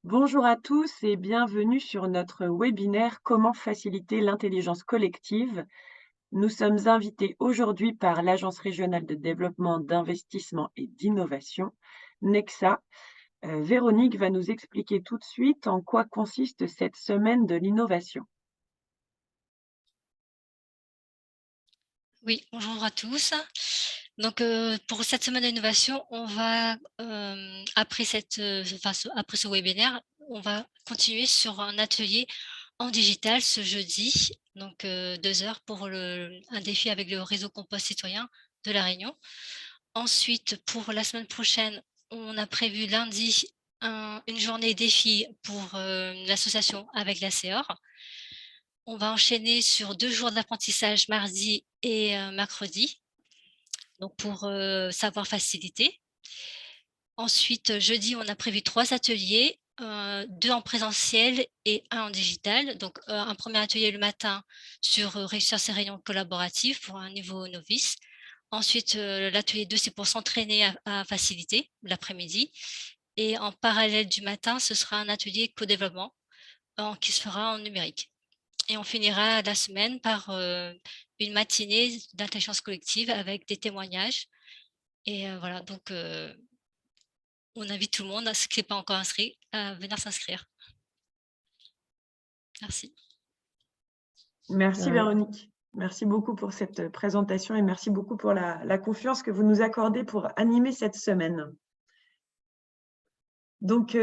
Bonjour à tous et bienvenue sur notre webinaire Comment faciliter l'intelligence collective. Nous sommes invités aujourd'hui par l'Agence régionale de développement, d'investissement et d'innovation, NEXA. Véronique va nous expliquer tout de suite en quoi consiste cette semaine de l'innovation. Oui, bonjour à tous. Donc, pour cette semaine d'innovation, on va, après après ce webinaire, on va continuer sur un atelier en digital ce jeudi, donc 2 heures pour un défi avec le réseau Compost Citoyen de La Réunion. Ensuite, pour la semaine prochaine, on a prévu lundi une journée défi pour, l'association avec la CEOR. On va enchaîner sur 2 jours d'apprentissage mardi et mercredi, donc pour, savoir faciliter. Ensuite, jeudi, on a prévu 3 ateliers, 2 en présentiel et 1 en digital. Donc, un premier atelier le matin sur, réussir ses réunions collaboratives pour un niveau novice. Ensuite, l'atelier 2, c'est pour s'entraîner à faciliter l'après-midi, et en parallèle du matin, ce sera un atelier co-développement qui se fera en numérique. Et on finira la semaine par, une matinée d'intelligence collective avec des témoignages et voilà, donc on invite tout le monde, à ce qui n'est pas encore inscrit, à venir s'inscrire. Merci. Merci Véronique. Merci beaucoup pour cette présentation et merci beaucoup pour la confiance que vous nous accordez pour animer cette semaine. Donc,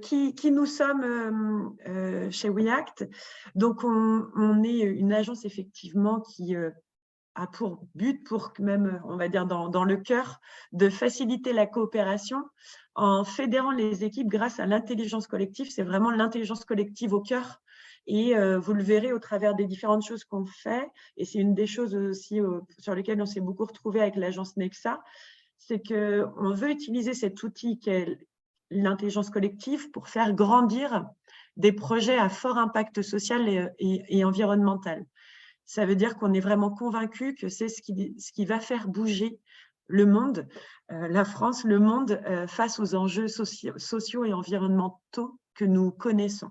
qui nous sommes chez WeAct? Donc, on est une agence effectivement qui a pour but, pour même, on va dire, dans le cœur, de faciliter la coopération en fédérant les équipes grâce à l'intelligence collective. C'est vraiment l'intelligence collective au cœur. Et vous le verrez au travers des différentes choses qu'on fait. Et c'est une des choses aussi sur lesquelles on s'est beaucoup retrouvé avec l'agence Nexa, c'est qu'on veut utiliser cet outil qu'est l'intelligence collective pour faire grandir des projets à fort impact social et environnemental. Ça veut dire qu'on est vraiment convaincu que c'est ce qui va faire bouger le monde, la France, le monde, face aux enjeux sociaux et environnementaux que nous connaissons.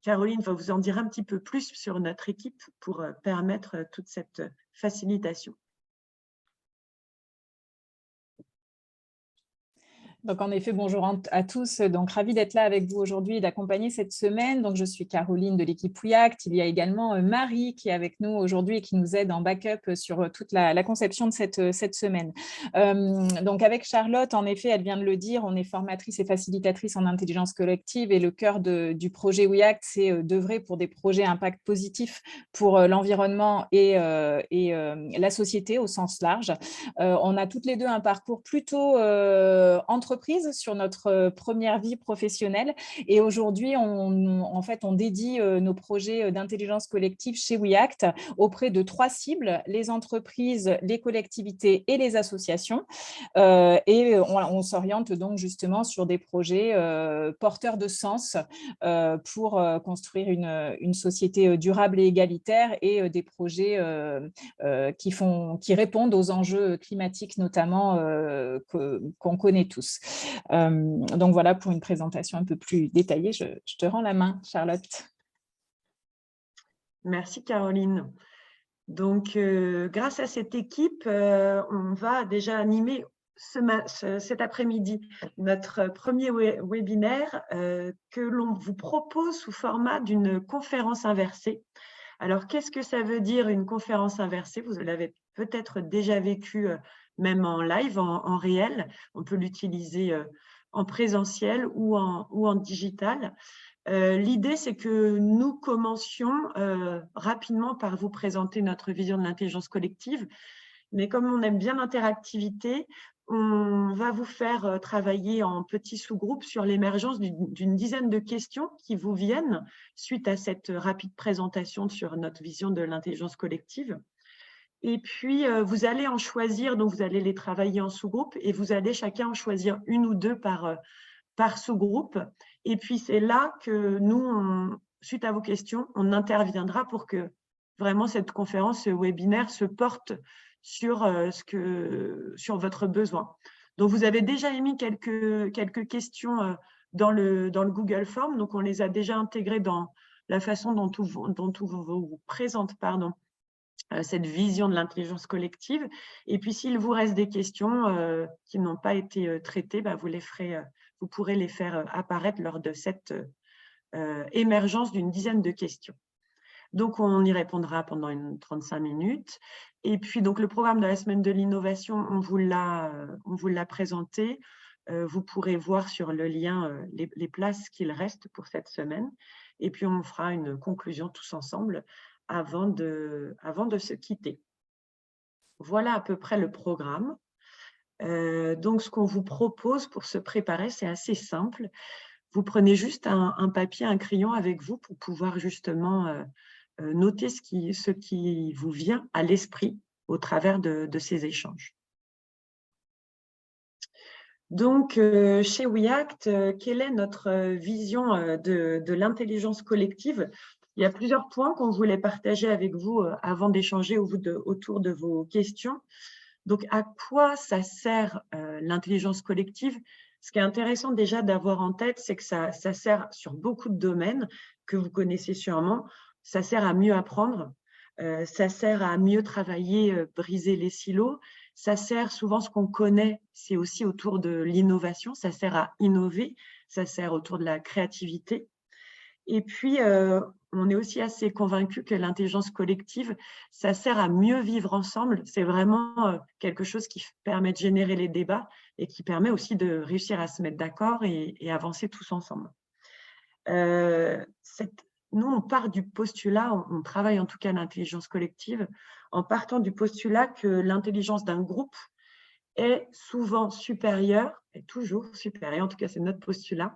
Caroline va vous en dire un petit peu plus sur notre équipe pour permettre toute cette facilitation. Donc, en effet, bonjour à tous. Donc, ravie d'être là avec vous aujourd'hui et d'accompagner cette semaine. Donc, je suis Caroline de l'équipe WeAct. Il y a également Marie qui est avec nous aujourd'hui et qui nous aide en backup sur toute la conception de cette semaine. Donc, avec Charlotte, en effet, elle vient de le dire, on est formatrice et facilitatrice en intelligence collective et le cœur du projet WeAct, c'est d'œuvrer pour des projets à impact positif pour l'environnement et la société au sens large. On a toutes les deux un parcours plutôt entreprise sur notre première vie professionnelle. Et aujourd'hui, on dédie nos projets d'intelligence collective chez WeAct auprès de 3 cibles, les entreprises, les collectivités et les associations. Et on s'oriente donc justement sur des projets porteurs de sens pour construire une société durable et égalitaire et des projets qui répondent aux enjeux climatiques notamment qu'on connaît tous. Donc voilà pour une présentation un peu plus détaillée. Je te rends la main, Charlotte. Merci Caroline. Donc, grâce à cette équipe, on va déjà animer cet après-midi notre premier webinaire que l'on vous propose sous format d'une conférence inversée. Alors, qu'est-ce que ça veut dire une conférence inversée? Vous l'avez peut-être déjà vécu même en live, en réel. On peut l'utiliser en présentiel ou en digital. L'idée, c'est que nous commencions rapidement par vous présenter notre vision de l'intelligence collective. Mais comme on aime bien l'interactivité, on va vous faire travailler en petits sous-groupes sur l'émergence d'une dizaine de questions qui vous viennent suite à cette rapide présentation sur notre vision de l'intelligence collective. Et puis, vous allez en choisir, donc vous allez les travailler en sous-groupe et vous allez chacun en choisir une ou deux par sous-groupe. Et puis, c'est là que nous, suite à vos questions, on interviendra pour que vraiment cette conférence, ce webinaire se porte sur votre besoin. Donc, vous avez déjà émis quelques questions dans le Google Form. Donc, on les a déjà intégrées dans la façon dont on vous présente cette vision de l'intelligence collective. Et puis, s'il vous reste des questions qui n'ont pas été traitées, vous pourrez les faire apparaître lors de cette émergence d'une dizaine de questions. Donc, on y répondra pendant 35 minutes. Et puis, donc, le programme de la semaine de l'innovation, on vous l'a présenté. Vous pourrez voir sur le lien les places qu'il reste pour cette semaine. Et puis, on fera une conclusion tous ensemble avant de se quitter. Voilà à peu près le programme. Donc, ce qu'on vous propose pour se préparer, c'est assez simple. Vous prenez juste un papier, un crayon avec vous pour pouvoir justement noter ce qui vous vient à l'esprit au travers de ces échanges. Donc, chez WeAct, quelle est notre vision de l'intelligence collective? Il y a plusieurs points qu'on voulait partager avec vous avant d'échanger autour de vos questions. Donc, à quoi ça sert l'intelligence collective? Ce qui est intéressant déjà d'avoir en tête, c'est que ça sert sur beaucoup de domaines que vous connaissez sûrement. Ça sert à mieux apprendre, ça sert à mieux travailler, briser les silos. Ça sert souvent, ce qu'on connaît, c'est aussi autour de l'innovation. Ça sert à innover, ça sert autour de la créativité. Et puis, on est aussi assez convaincu que l'intelligence collective, ça sert à mieux vivre ensemble. C'est vraiment quelque chose qui permet de générer les débats et qui permet aussi de réussir à se mettre d'accord et avancer tous ensemble. Nous, on part du postulat, on travaille en tout cas l'intelligence collective, en partant du postulat que l'intelligence d'un groupe est souvent supérieure, est toujours supérieure, en tout cas c'est notre postulat,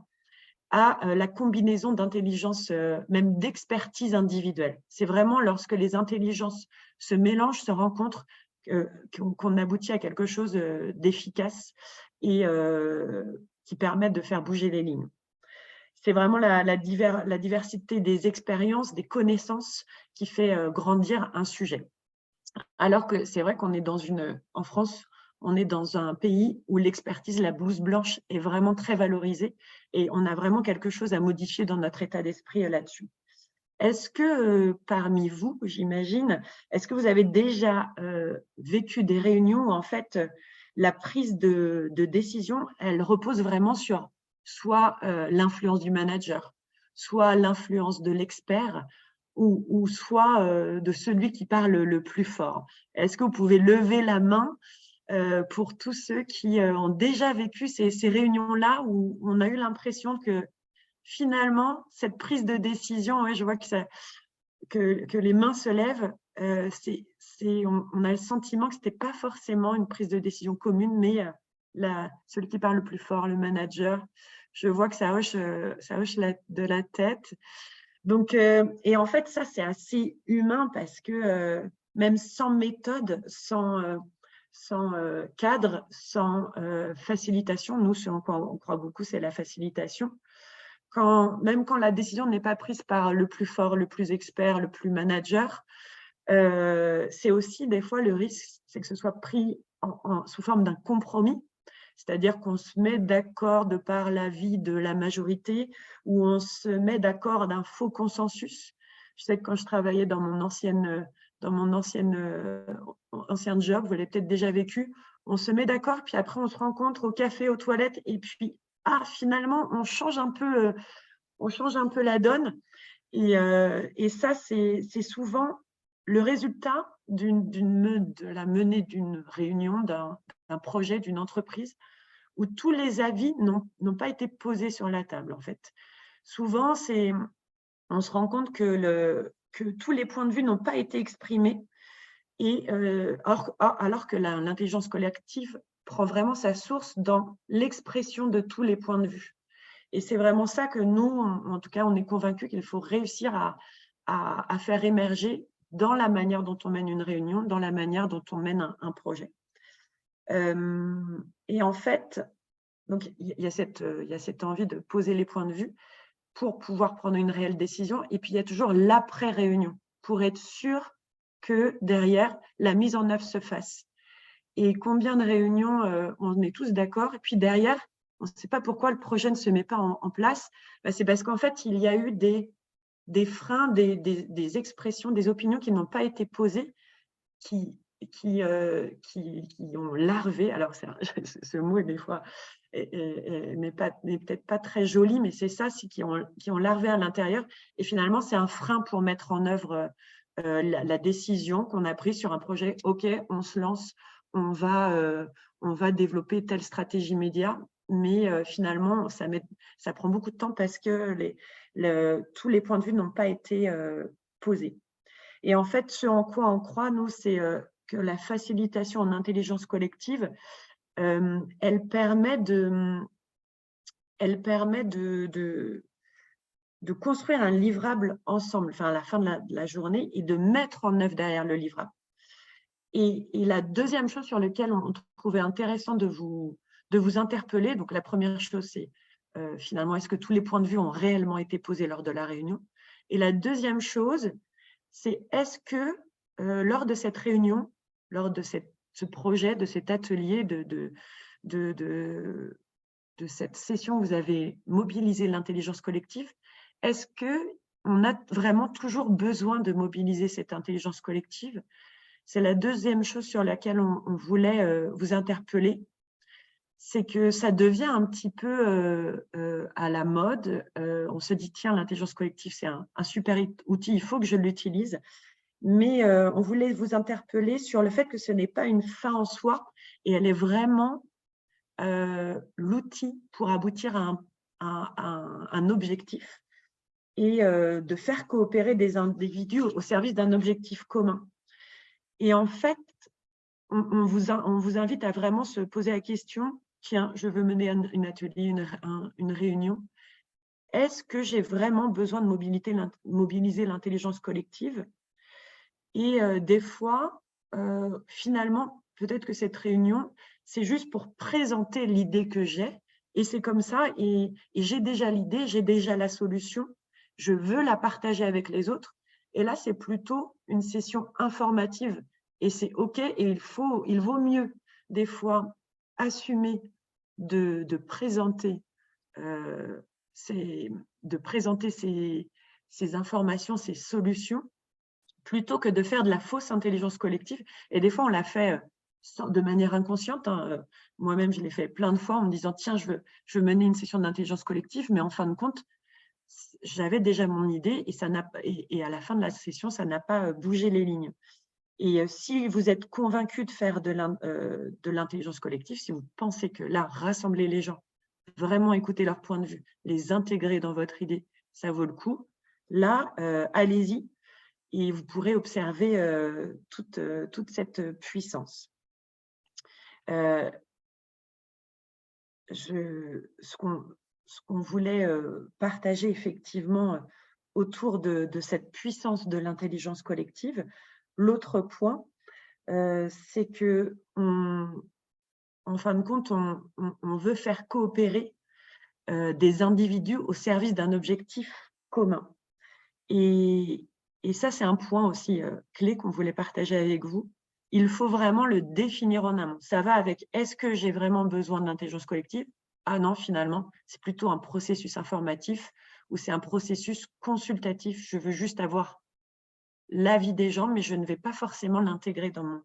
à la combinaison d'intelligence, même d'expertise individuelle. C'est vraiment lorsque les intelligences se mélangent, se rencontrent, qu'on aboutit à quelque chose d'efficace et qui permet de faire bouger les lignes. C'est vraiment la diversité des expériences, des connaissances qui fait grandir un sujet. Alors que c'est vrai qu'on est en France, on est dans un pays où l'expertise, la blouse blanche est vraiment très valorisée et on a vraiment quelque chose à modifier dans notre état d'esprit là-dessus. Est-ce que parmi vous, j'imagine, est-ce que vous avez déjà vécu des réunions où en fait la prise de décision, elle repose vraiment sur soit l'influence du manager, soit l'influence de l'expert, ou soit de celui qui parle le plus fort? Est-ce que vous pouvez lever la main pour tous ceux qui ont déjà vécu ces réunions-là où on a eu l'impression que finalement, cette prise de décision, ouais, je vois que les mains se lèvent, on a le sentiment que ce n'était pas forcément une prise de décision commune, mais celui qui parle le plus fort, le manager, je vois que ça hoche de la tête. Donc, et en fait, ça, c'est assez humain parce que même sans méthode, sans cadre, sans facilitation, nous, ce en quoi on croit beaucoup, c'est la facilitation. Même quand la décision n'est pas prise par le plus fort, le plus expert, le plus manager, c'est aussi des fois le risque, c'est que ce soit pris sous forme d'un compromis. C'est-à-dire qu'on se met d'accord de par l'avis de la majorité ou on se met d'accord d'un faux consensus. Je sais que quand je travaillais dans mon ancien job, vous l'avez peut-être déjà vécu, on se met d'accord, puis après on se rencontre au café, aux toilettes, et puis finalement on change un peu la donne. Et ça, c'est souvent le résultat de la menée d'une réunion, d'un projet, d'une entreprise, où tous les avis n'ont pas été posés sur la table, en fait. Souvent, on se rend compte que tous les points de vue n'ont pas été exprimés, alors que l'intelligence collective prend vraiment sa source dans l'expression de tous les points de vue. Et c'est vraiment ça que nous, en tout cas, on est convaincus qu'il faut réussir à faire émerger dans la manière dont on mène une réunion, dans la manière dont on mène un projet. Et en fait, donc, il y a cette envie de poser les points de vue pour pouvoir prendre une réelle décision. Et puis, il y a toujours l'après-réunion pour être sûr que derrière, la mise en œuvre se fasse. et combien de réunions on est tous d'accord. Et puis derrière, on ne sait pas pourquoi le projet ne se met pas en place. C'est parce qu'en fait, il y a eu des freins, des expressions, des opinions qui n'ont pas été posées, qui ont larvé. Alors, ce mot, des fois, n'est peut-être pas très joli, mais c'est ça, qui ont larvé à l'intérieur. Et finalement, c'est un frein pour mettre en œuvre la décision qu'on a prise sur un projet. OK, on se lance, on va développer telle stratégie média, mais finalement, ça prend beaucoup de temps parce que tous les points de vue n'ont pas été posés. Et en fait, ce en quoi on croit, nous, c'est que la facilitation en intelligence collective, elle permet de construire un livrable ensemble, à la fin de la journée, et de mettre en œuvre derrière le livrable. Et la deuxième chose sur laquelle on trouvait intéressant de vous interpeller, donc la première chose, c'est finalement, est-ce que tous les points de vue ont réellement été posés lors de la réunion? Et la deuxième chose, c'est est-ce que lors de cette réunion, lors de ce projet, de cet atelier, de cette session où vous avez mobilisé l'intelligence collective, est-ce qu'on a vraiment toujours besoin de mobiliser cette intelligence collective? C'est la deuxième chose sur laquelle on voulait vous interpeller. C'est que ça devient un petit peu à la mode. On se dit, tiens, l'intelligence collective, c'est un super outil, il faut que je l'utilise. Mais on voulait vous interpeller sur le fait que ce n'est pas une fin en soi, et elle est vraiment l'outil pour aboutir à un objectif, et de faire coopérer des individus au service d'un objectif commun. Et en fait, on vous invite à vraiment se poser la question, tiens, je veux mener un atelier, une réunion. Est-ce que j'ai vraiment besoin de mobiliser l'intelligence collective? Et des fois, finalement, peut-être que cette réunion, c'est juste pour présenter l'idée que j'ai, et c'est comme ça, et j'ai déjà l'idée, j'ai déjà la solution, je veux la partager avec les autres. Et là, c'est plutôt une session informative, et c'est OK, et il vaut mieux, des fois, assumer de présenter ces informations, ces solutions, plutôt que de faire de la fausse intelligence collective. Et des fois, on l'a fait de manière inconsciente. Moi-même, je l'ai fait plein de fois en me disant, tiens, je veux mener une session d'intelligence collective, mais en fin de compte, j'avais déjà mon idée, et à la fin de la session, ça n'a pas bougé les lignes. Et si vous êtes convaincu de faire de l'intelligence collective, si vous pensez que là, rassembler les gens, vraiment écouter leur point de vue, les intégrer dans votre idée, ça vaut le coup, là, allez-y. Et vous pourrez observer toute cette puissance. Ce qu'on voulait partager effectivement autour de cette puissance de l'intelligence collective, l'autre point, c'est que, en fin de compte, on veut faire coopérer des individus au service d'un objectif commun. Et ça, c'est un point aussi clé qu'on voulait partager avec vous. Il faut vraiment le définir en amont. Ça va avec « est-ce que j'ai vraiment besoin de l'intelligence collective ?» Ah non, finalement, c'est plutôt un processus informatif ou c'est un processus consultatif. Je veux juste avoir l'avis des gens, mais je ne vais pas forcément l'intégrer dans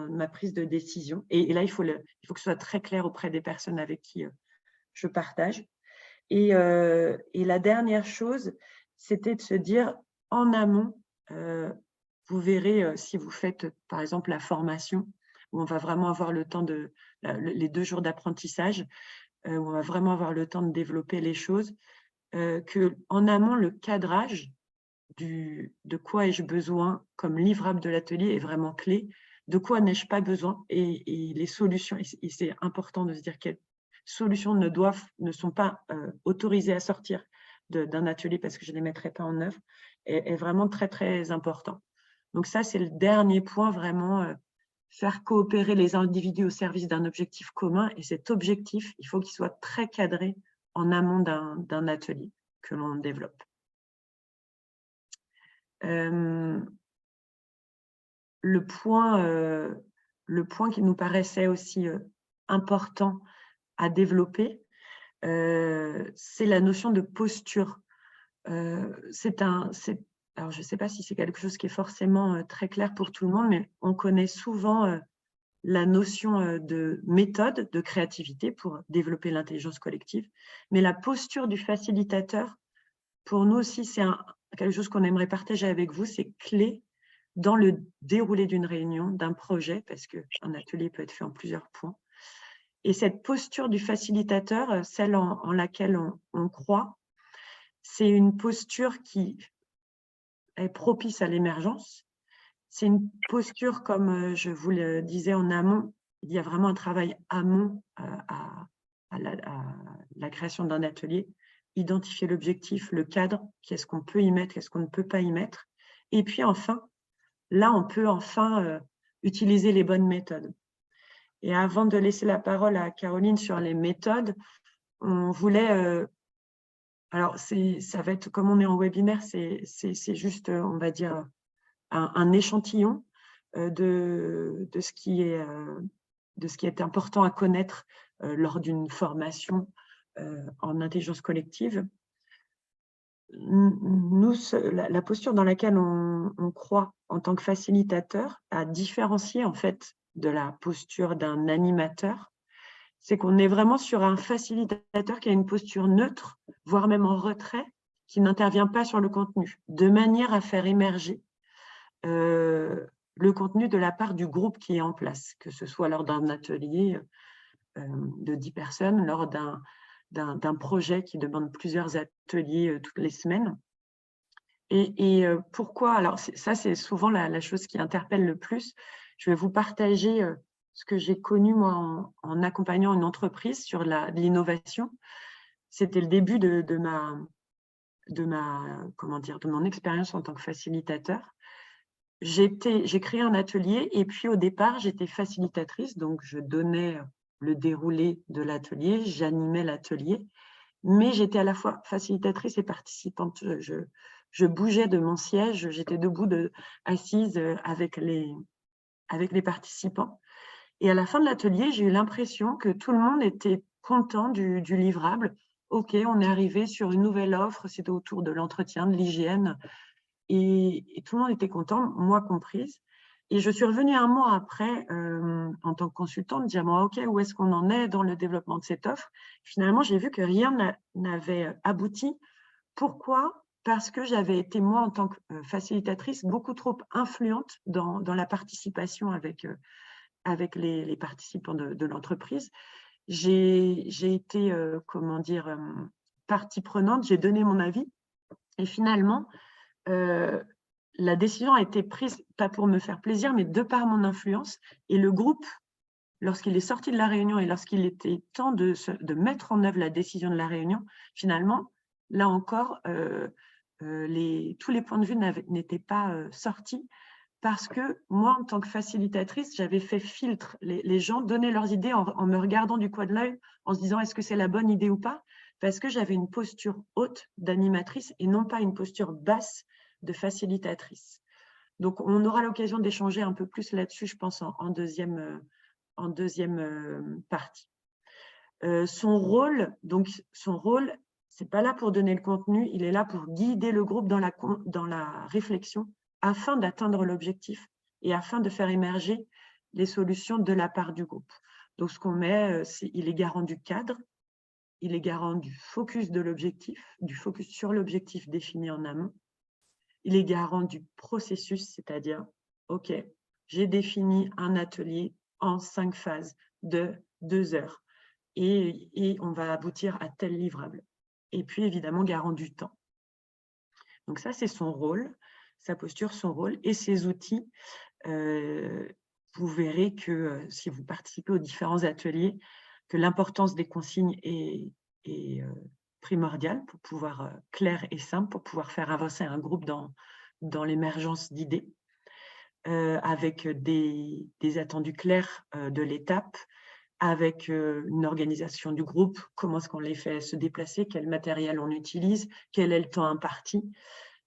ma prise de décision. Et là, il faut que ce soit très clair auprès des personnes avec qui je partage. Et la dernière chose, c'était de se dire en amont, vous verrez si vous faites par exemple la formation, où on va vraiment avoir le temps les 2 jours d'apprentissage, où on va vraiment avoir le temps de développer les choses, qu'en amont, le cadrage de quoi ai-je besoin comme livrable de l'atelier est vraiment clé, de quoi n'ai-je pas besoin, et les solutions, et c'est important de se dire quelles solutions ne sont pas autorisées à sortir d'un atelier parce que je ne les mettrai pas en œuvre, est vraiment très, très important. Donc ça, c'est le dernier point, vraiment, faire coopérer les individus au service d'un objectif commun, et cet objectif, il faut qu'il soit très cadré en amont d'un atelier que l'on développe. Le point le point qui nous paraissait aussi important à développer, c'est la notion de posture. Alors, je ne sais pas si c'est quelque chose qui est forcément très clair pour tout le monde, mais on connaît souvent la notion de méthode, de créativité pour développer l'intelligence collective. Mais la posture du facilitateur, pour nous aussi, c'est quelque chose qu'on aimerait partager avec vous, c'est clé dans le déroulé d'une réunion, d'un projet, parce qu'un atelier peut être fait en plusieurs points. Et cette posture du facilitateur, celle en laquelle on croit, c'est une posture qui est propice à l'émergence. C'est une posture, comme je vous le disais en amont, il y a vraiment un travail amont à la création d'un atelier, identifier l'objectif, le cadre, qu'est-ce qu'on peut y mettre, qu'est-ce qu'on ne peut pas y mettre. Et puis enfin, là, on peut enfin utiliser les bonnes méthodes. Et avant de laisser la parole à Caroline sur les méthodes, on voulait… alors, ça va être, comme on est en webinaire, c'est juste, on va dire, un échantillon de ce qui est important à connaître lors d'une formation en intelligence collective. Nous, la posture dans laquelle on croit en tant que facilitateur, à différencier en fait de la posture d'un animateur, c'est qu'on est vraiment sur un facilitateur qui a une posture neutre, voire même en retrait, qui n'intervient pas sur le contenu, de manière à faire émerger le contenu de la part du groupe qui est en place, que ce soit lors d'un atelier de 10 personnes, lors d'un projet qui demande plusieurs ateliers toutes les semaines. Et pourquoi? Alors, ça, c'est souvent la chose qui interpelle le plus. Je vais vous partager ce que j'ai connu, moi, en accompagnant une entreprise sur l'innovation. C'était le début de mon expérience en tant que facilitateur. J'ai créé un atelier et puis au départ, j'étais facilitatrice, donc je donnais le déroulé de l'atelier, j'animais l'atelier, mais j'étais à la fois facilitatrice et participante. Je bougeais de mon siège, j'étais debout, assise avec les participants. Et à la fin de l'atelier, j'ai eu l'impression que tout le monde était content du livrable. OK, on est arrivé sur une nouvelle offre, c'était autour de l'entretien, de l'hygiène. Et tout le monde était content, moi comprise. Et je suis revenue un mois après, en tant que consultante, dire bon, OK, où est-ce qu'on en est dans le développement de cette offre? Finalement, j'ai vu que rien n'avait abouti. Pourquoi? Parce que j'avais été, moi, en tant que facilitatrice, beaucoup trop influente dans la participation avec les participants de l'entreprise. J'ai été, partie prenante, j'ai donné mon avis. Et finalement, la décision a été prise, pas pour me faire plaisir, mais de par mon influence. Et le groupe, lorsqu'il est sorti de la réunion et lorsqu'il était temps de mettre en œuvre la décision de la réunion, finalement, là encore, tous les points de vue n'étaient pas sortis parce que moi, en tant que facilitatrice, j'avais fait filtre. Les gens donnaient leurs idées en me regardant du coin de l'œil, en se disant est-ce que c'est la bonne idée ou pas, parce que j'avais une posture haute d'animatrice et non pas une posture basse de facilitatrice. Donc, on aura l'occasion d'échanger un peu plus là-dessus, je pense, en deuxième partie. Son rôle, c'est pas là pour donner le contenu, il est là pour guider le groupe dans la réflexion afin d'atteindre l'objectif et afin de faire émerger les solutions de la part du groupe. Donc, ce qu'on met, il est garant du cadre, il est garant du focus de l'objectif, du focus sur l'objectif défini en amont. Il est garant du processus, c'est-à-dire, OK, j'ai défini un atelier en 5 phases de 2 heures et on va aboutir à tel livrable. Et puis, évidemment, garant du temps. Donc ça, c'est son rôle, sa posture, son rôle et ses outils. Vous verrez que si vous participez aux différents ateliers, que l'importance des consignes est primordiale pour pouvoir, clair et simple, pour pouvoir faire avancer un groupe dans l'émergence d'idées, avec des attendus clairs de l'étape, avec une organisation du groupe, comment est-ce qu'on les fait se déplacer, quel matériel on utilise, quel est le temps imparti.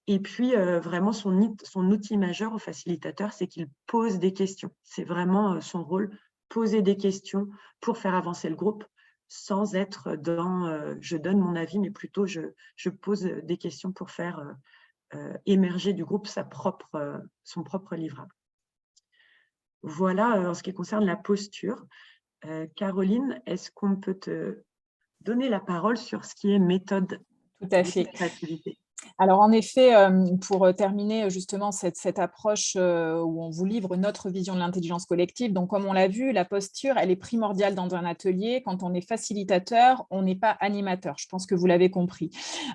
Et puis, vraiment, son outil majeur au facilitateur, c'est qu'il pose des questions. C'est vraiment son rôle, poser des questions pour faire avancer le groupe, sans être dans je donne mon avis, mais plutôt je pose des questions pour faire émerger du groupe son propre livrable. Voilà en ce qui concerne la posture. Caroline, est-ce qu'on peut te donner la parole sur ce qui est méthode Tout à de fait. créativité? Alors, en effet, pour terminer justement cette approche où on vous livre notre vision de l'intelligence collective, donc comme on l'a vu, la posture, elle est primordiale dans un atelier. Quand on est facilitateur, on n'est pas animateur. Je pense que vous l'avez compris.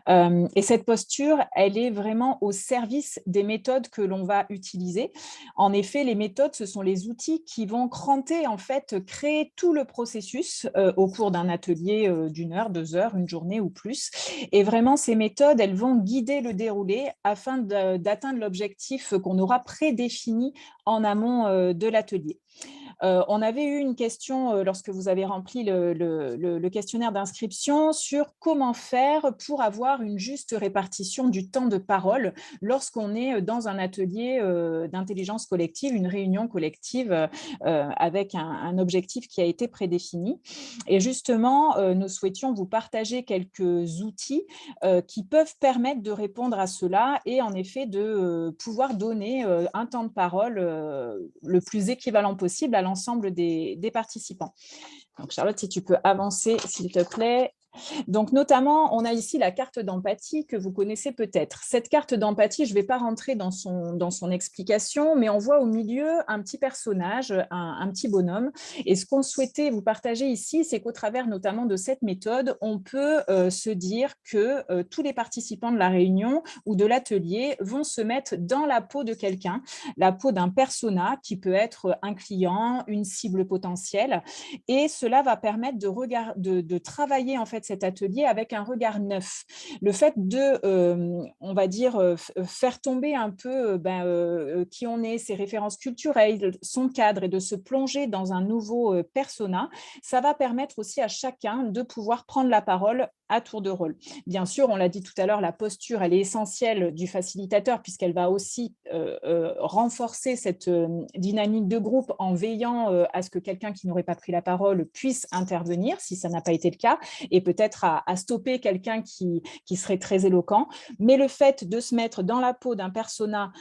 Et cette posture, elle est vraiment au service des méthodes que l'on va utiliser. En effet, les méthodes, ce sont les outils qui vont cranter, en fait, créer tout le processus au cours d'un atelier d'1 heure, 2 heures, une journée ou plus. Et vraiment, ces méthodes, elles vont guider le déroulé afin d'atteindre l'objectif qu'on aura prédéfini en amont de l'atelier. On avait eu une question lorsque vous avez rempli le questionnaire d'inscription sur comment faire pour avoir une juste répartition du temps de parole lorsqu'on est dans un atelier d'intelligence collective, une réunion collective avec un objectif qui a été prédéfini. Et justement, nous souhaitions vous partager quelques outils qui peuvent permettre de répondre à cela et en effet de pouvoir donner un temps de parole le plus équivalent possible à l'ensemble des participants. Donc, Charlotte, si tu peux avancer, s'il te plaît. Donc, notamment, on a ici la carte d'empathie que vous connaissez peut-être. Cette carte d'empathie, je ne vais pas rentrer dans son explication, mais on voit au milieu un petit personnage, un petit bonhomme. Et ce qu'on souhaitait vous partager ici, c'est qu'au travers notamment de cette méthode, on peut se dire que tous les participants de la réunion ou de l'atelier vont se mettre dans la peau de quelqu'un, la peau d'un persona qui peut être un client, une cible potentielle. Et cela va permettre de travailler en fait cet atelier avec un regard neuf. Le fait de, on va dire, faire tomber un peu qui on est, ses références culturelles, son cadre et de se plonger dans un nouveau persona, ça va permettre aussi à chacun de pouvoir prendre la parole à tour de rôle. Bien sûr, on l'a dit tout à l'heure, la posture, elle est essentielle du facilitateur puisqu'elle va aussi renforcer cette dynamique de groupe en veillant à ce que quelqu'un qui n'aurait pas pris la parole puisse intervenir si ça n'a pas été le cas et peut-être à stopper quelqu'un qui serait très éloquent. Mais le fait de se mettre dans la peau d'un persona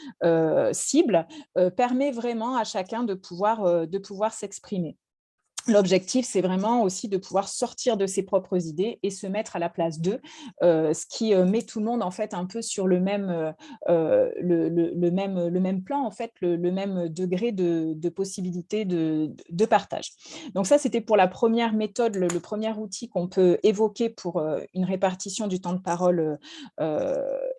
cible permet vraiment à chacun de pouvoir s'exprimer. L'objectif, c'est vraiment aussi de pouvoir sortir de ses propres idées et se mettre à la place d'eux, ce qui met tout le monde en fait un peu sur le même plan, en fait, le même degré de possibilité de partage. Donc ça, c'était pour la première méthode, le premier outil qu'on peut évoquer pour une répartition du temps de parole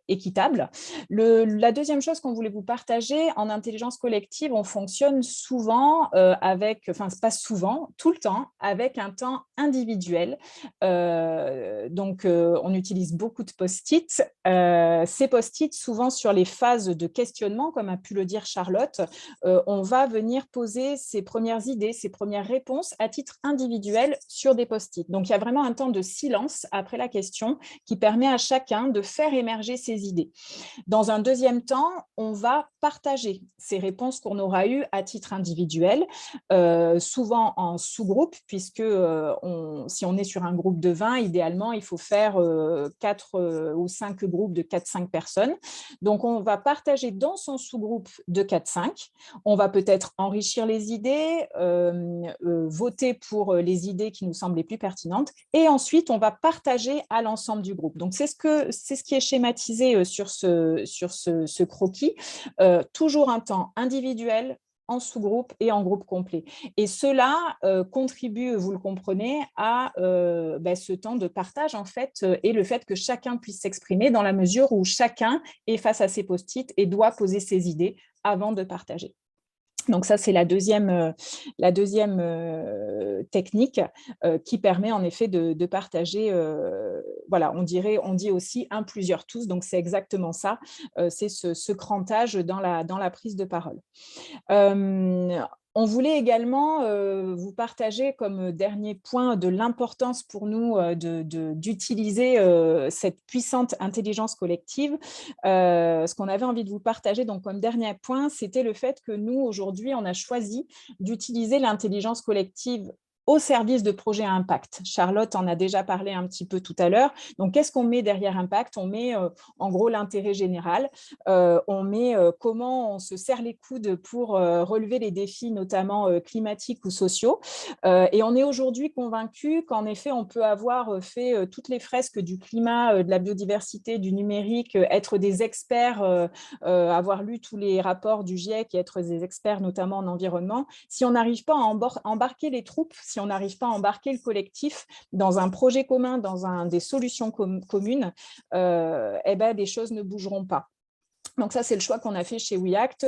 équitable. La deuxième chose qu'on voulait vous partager, en intelligence collective, on fonctionne souvent pas souvent, tout le temps, avec un temps individuel. On utilise beaucoup de post-it. Ces post-it, souvent sur les phases de questionnement, comme a pu le dire Charlotte, on va venir poser ses premières idées, ses premières réponses à titre individuel sur des post-it. Donc, il y a vraiment un temps de silence après la question qui permet à chacun de faire émerger ses idées. Dans un deuxième temps, on va partager ces réponses qu'on aura eues à titre individuel, souvent en sous-groupe, puisque si on est sur un groupe de 20, idéalement, il faut faire 4 ou 5 groupes de 4-5 personnes. Donc, on va partager dans son sous-groupe de 4-5. On va peut-être enrichir les idées, voter pour les idées qui nous semblent les plus pertinentes, et ensuite, on va partager à l'ensemble du groupe. Donc, c'est ce qui est schématisé sur ce croquis. Toujours un temps individuel, en sous-groupe et en groupe complet. Et cela contribue, vous le comprenez, à ce temps de partage, en fait, et le fait que chacun puisse s'exprimer dans la mesure où chacun est face à ses post-it et doit poser ses idées avant de partager. Donc ça, c'est la deuxième technique qui permet en effet de partager, voilà, on dit aussi un, plusieurs, tous, donc c'est exactement ça, c'est ce crantage dans la prise de parole. On voulait également vous partager comme dernier point de l'importance pour nous d'utiliser cette puissante intelligence collective. Ce qu'on avait envie de vous partager donc, comme dernier point, c'était le fait que nous, aujourd'hui, on a choisi d'utiliser l'intelligence collective au service de projets à impact. Charlotte en a déjà parlé un petit peu tout à l'heure. Donc, qu'est-ce qu'on met derrière impact? On met en gros l'intérêt général. On met comment on se serre les coudes pour relever les défis, notamment climatiques ou sociaux. Et on est aujourd'hui convaincu qu'en effet, on peut avoir fait toutes les fresques du climat, de la biodiversité, du numérique, être des experts, avoir lu tous les rapports du GIEC et être des experts, notamment en environnement. Si on n'arrive pas à embarquer les troupes, si on n'arrive pas à embarquer le collectif dans un projet commun, dans des solutions communes, eh ben, les choses ne bougeront pas. Donc ça, c'est le choix qu'on a fait chez WeAct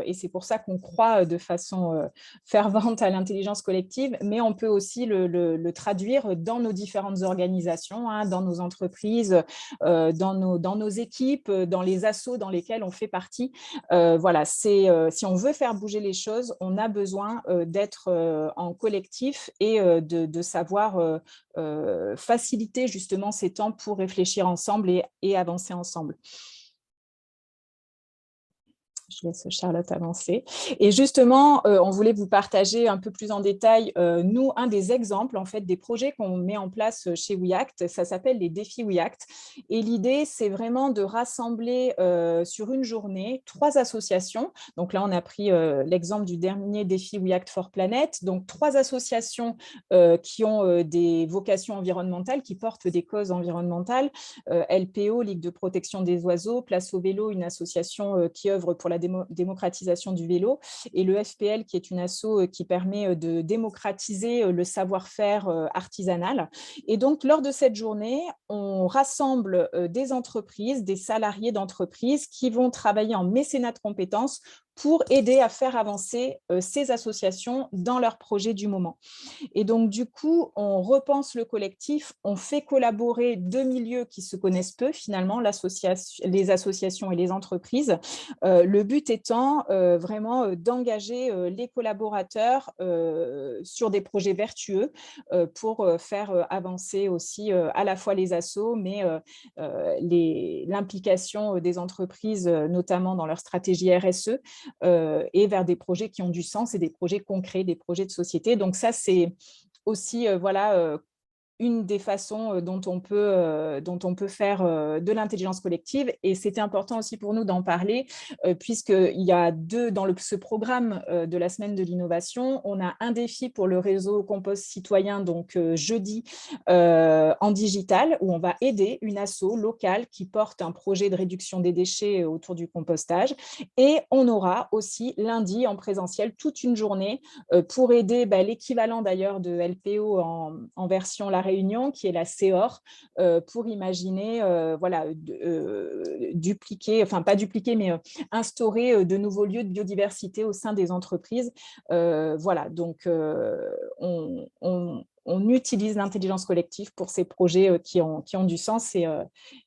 et c'est pour ça qu'on croit de façon fervente à l'intelligence collective, mais on peut aussi le traduire dans nos différentes organisations, hein, dans nos entreprises, dans nos équipes, dans les assos dans lesquels on fait partie. Voilà, si on veut faire bouger les choses, on a besoin d'être en collectif et de savoir faciliter justement ces temps pour réfléchir ensemble et avancer ensemble. Je laisse Charlotte avancer. Et justement, on voulait vous partager un peu plus en détail, nous, un des exemples, en fait, des projets qu'on met en place chez WeAct. Ça s'appelle les défis WeAct. Et l'idée, c'est vraiment de rassembler sur une journée 3 associations. Donc là, on a pris l'exemple du dernier défi WeAct for Planet. Donc, 3 associations qui ont des vocations environnementales, qui portent des causes environnementales. LPO, Ligue de protection des oiseaux, Place au vélo, une association qui œuvre pour la démocratisation du vélo, et le FPL, qui est une asso qui permet de démocratiser le savoir-faire artisanal. Et donc, lors de cette journée, on rassemble des entreprises, des salariés d'entreprises qui vont travailler en mécénat de compétences pour aider à faire avancer ces associations dans leurs projets du moment. Et donc, du coup, on repense le collectif, on fait collaborer 2 milieux qui se connaissent peu, finalement, les associations et les entreprises. Le but étant vraiment d'engager les collaborateurs sur des projets vertueux pour faire avancer aussi à la fois les assos, mais l'implication des entreprises, notamment dans leur stratégie RSE, et vers des projets qui ont du sens et des projets concrets, des projets de société. Donc ça, c'est aussi voilà, une des façons dont on peut faire de l'intelligence collective. Et c'était important aussi pour nous d'en parler, puisqu'il y a dans ce programme de la semaine de l'innovation, on a un défi pour le réseau Compost Citoyen, donc jeudi en digital, où on va aider une asso locale qui porte un projet de réduction des déchets autour du compostage. Et on aura aussi lundi en présentiel toute une journée pour aider l'équivalent d'ailleurs de LPO en version La Réunion, qui est la CEOR, pour imaginer, voilà, dupliquer, enfin pas dupliquer, mais instaurer de nouveaux lieux de biodiversité au sein des entreprises. Voilà, donc on utilise l'intelligence collective pour ces projets qui ont du sens. Et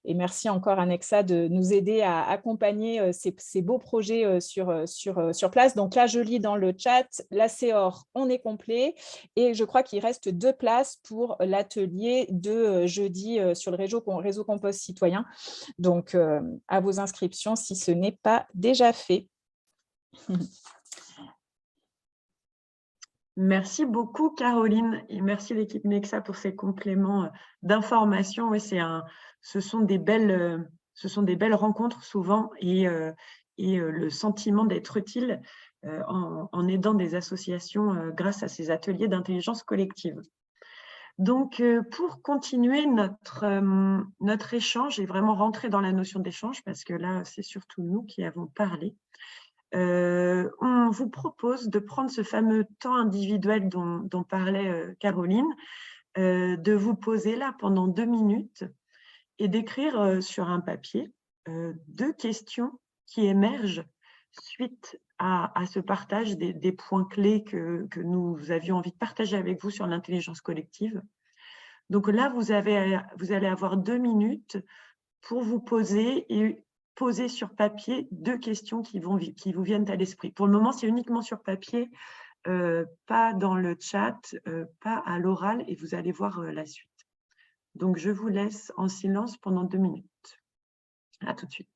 merci encore à Nexa de nous aider à accompagner ces beaux projets sur place. Donc là, je lis dans le chat, la CEOR, on est complet. Et je crois qu'il reste 2 places pour l'atelier de jeudi sur le réseau Compost Citoyen. Donc, à vos inscriptions si ce n'est pas déjà fait. Merci beaucoup, Caroline, et merci l'équipe Nexa pour ces compléments d'information. Ouais, ce sont des belles rencontres souvent, et le sentiment d'être utile en aidant des associations grâce à ces ateliers d'intelligence collective. Donc, pour continuer notre échange et vraiment rentrer dans la notion d'échange, parce que là, c'est surtout nous qui avons parlé, on vous propose de prendre ce fameux temps individuel dont parlait Caroline, de vous poser là pendant 2 minutes et d'écrire sur un papier 2 questions qui émergent suite à ce partage des points clés que nous avions envie de partager avec vous sur l'intelligence collective. Donc là, vous allez avoir 2 minutes pour vous poser et poser sur papier 2 questions qui vous viennent à l'esprit. Pour le moment, c'est uniquement sur papier. pas dans le chat, pas à l'oral, et vous allez voir la suite. Donc, je vous laisse en silence pendant 2 minutes. À tout de suite.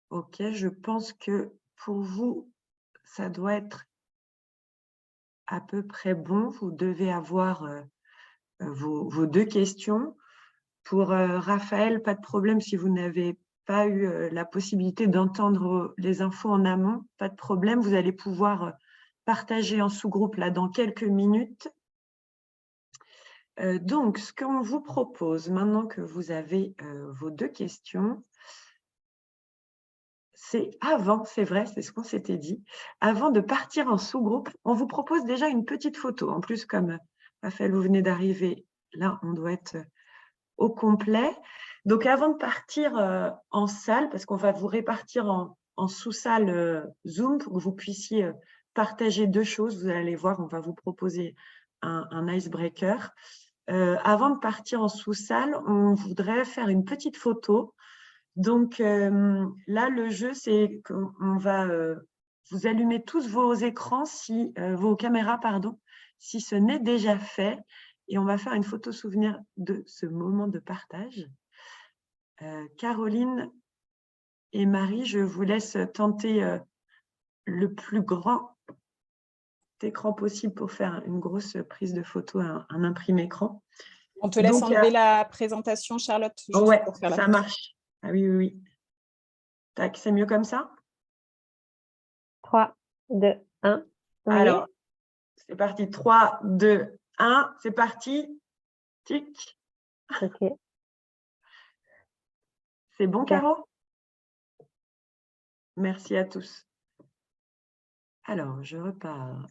Ok, je pense que pour vous, ça doit être à peu près bon. Vous devez avoir vos 2 questions. Pour Raphaël, pas de problème si vous n'avez pas eu la possibilité d'entendre les infos en amont, pas de problème. Vous allez pouvoir partager en sous-groupe là dans quelques minutes. Donc, ce qu'on vous propose, maintenant que vous avez vos 2 questions, c'est avant, c'est vrai, c'est ce qu'on s'était dit, avant de partir en sous-groupe, on vous propose déjà une petite photo. En plus, comme Raphaël, vous venez d'arriver, là, on doit être au complet. Donc, avant de partir en salle, parce qu'on va vous répartir en sous-salle Zoom pour que vous puissiez partager 2 choses. Vous allez voir, on va vous proposer un icebreaker. Avant de partir en sous-salle, on voudrait faire une petite photo. Donc là, le jeu, c'est qu'on va vous allumer tous vos écrans, vos caméras, pardon, si ce n'est déjà fait. Et on va faire une photo souvenir de ce moment de partage. Caroline et Marie, je vous laisse tenter le plus grand écran possible pour faire une grosse prise de photo, un imprimé écran. On te laisse enlever la présentation, Charlotte, juste ouais, pour faire la ça photo. marche. Ah oui, oui, oui. Tac, c'est mieux comme ça? 3, 2, 1. Oui. Alors, c'est parti. 3, 2, 1. C'est parti. Tic. Ok. C'est bon, Super. Caro? Merci à tous. Alors, je repars.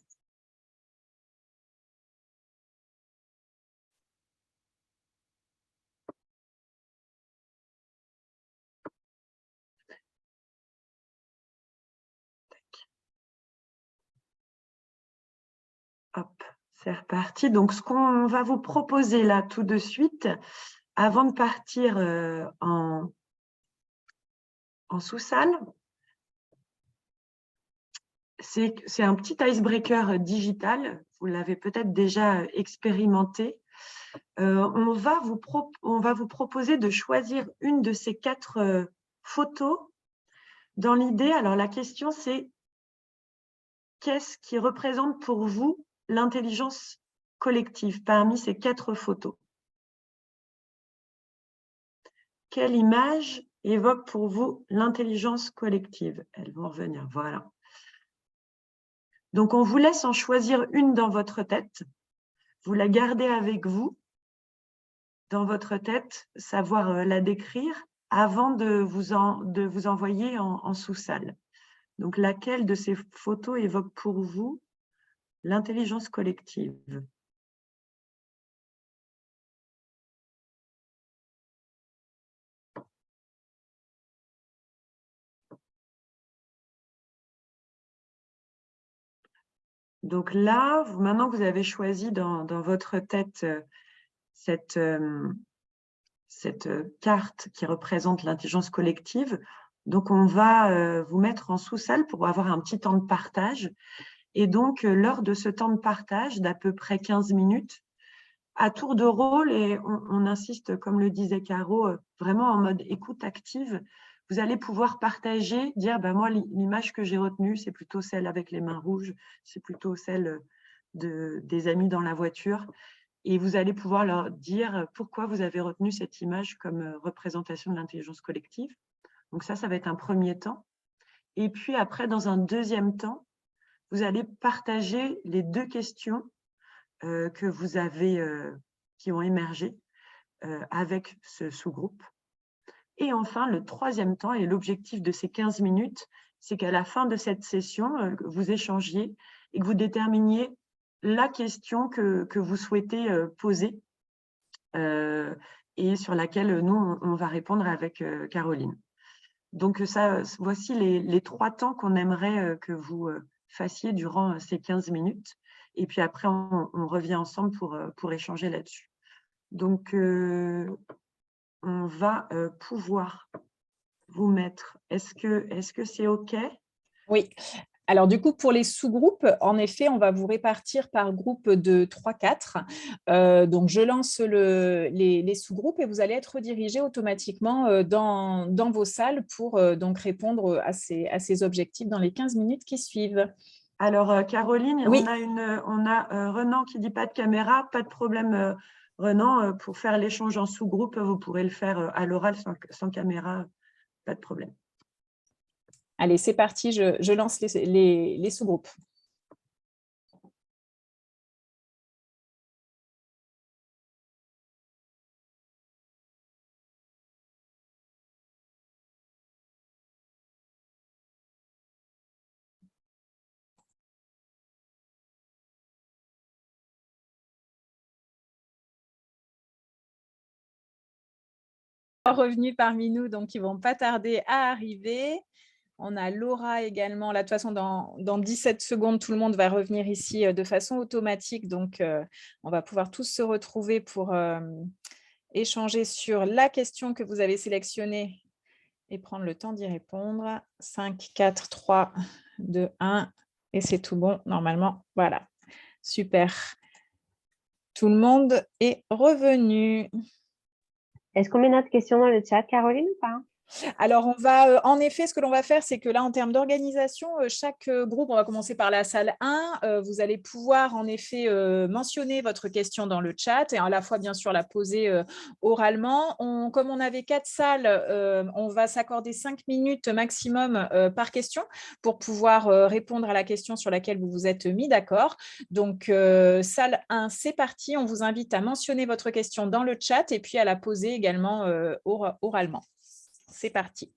Hop, c'est reparti. Donc, ce qu'on va vous proposer là tout de suite, avant de partir en sous-salle, c'est un petit icebreaker digital. Vous l'avez peut-être déjà expérimenté. On va vous proposer de choisir une de ces 4 photos. Dans l'idée, alors la question c'est: qu'est-ce qui représente pour vous l'intelligence collective parmi ces 4 photos? Quelle image évoque pour vous l'intelligence collective? Elles vont revenir, voilà. Donc, on vous laisse en choisir une dans votre tête. Vous la gardez avec vous, dans votre tête, savoir la décrire avant de vous envoyer en sous-salle. Donc, laquelle de ces photos évoque pour vous l'intelligence collective? Donc là, maintenant que vous avez choisi dans votre tête cette carte qui représente l'intelligence collective, donc on va vous mettre en sous-salle pour avoir un petit temps de partage. Et donc, lors de ce temps de partage d'à peu près 15 minutes, à tour de rôle, et on insiste, comme le disait Caro, vraiment en mode écoute active, vous allez pouvoir partager, dire moi, l'image que j'ai retenue, c'est plutôt celle avec les mains rouges, c'est plutôt celle des amis dans la voiture. Et vous allez pouvoir leur dire pourquoi vous avez retenu cette image comme représentation de l'intelligence collective. Donc ça va être un premier temps. Et puis après, dans un deuxième temps, vous allez partager les 2 questions que vous avez, qui ont émergé avec ce sous-groupe. Et enfin, le troisième temps, et l'objectif de ces 15 minutes, c'est qu'à la fin de cette session, vous échangiez et que vous déterminiez la question que vous souhaitez poser et sur laquelle nous, on va répondre avec Caroline. Donc, voici les 3 temps qu'on aimerait que vous fassiez durant ces 15 minutes. Et puis après, on revient ensemble pour échanger là-dessus. Donc, on va pouvoir vous mettre. Est-ce que c'est OK? Oui. Alors, du coup, pour les sous-groupes, en effet, on va vous répartir par groupe de 3-4. Donc, je lance les sous-groupes et vous allez être redirigés automatiquement dans vos salles pour donc répondre à ces objectifs dans les 15 minutes qui suivent. Alors, Caroline, oui. on a Renan qui dit pas de caméra, pas de problème. Renan, pour faire l'échange en sous-groupe, vous pourrez le faire à l'oral sans caméra, pas de problème. Allez, c'est parti, je lance les sous-groupes. Revenus parmi nous, donc ils ne vont pas tarder à arriver. On a Laura également. Là, de toute façon, dans 17 secondes, tout le monde va revenir ici de façon automatique. Donc, on va pouvoir tous se retrouver pour échanger sur la question que vous avez sélectionnée et prendre le temps d'y répondre. 5, 4, 3, 2, 1. Et c'est tout bon, normalement. Voilà. Super. Tout le monde est revenu. Est-ce qu'on met notre question dans le chat, Caroline, ou pas? Alors, on va, en effet, ce que l'on va faire, c'est que là, en termes d'organisation, chaque groupe, on va commencer par la salle 1. Vous allez pouvoir, en effet, mentionner votre question dans le chat et à la fois, bien sûr, la poser oralement. Comme on avait 4 salles, on va s'accorder 5 minutes maximum par question pour pouvoir répondre à la question sur laquelle vous vous êtes mis d'accord. Donc, salle 1, c'est parti. On vous invite à mentionner votre question dans le chat et puis à la poser également oralement. C'est parti.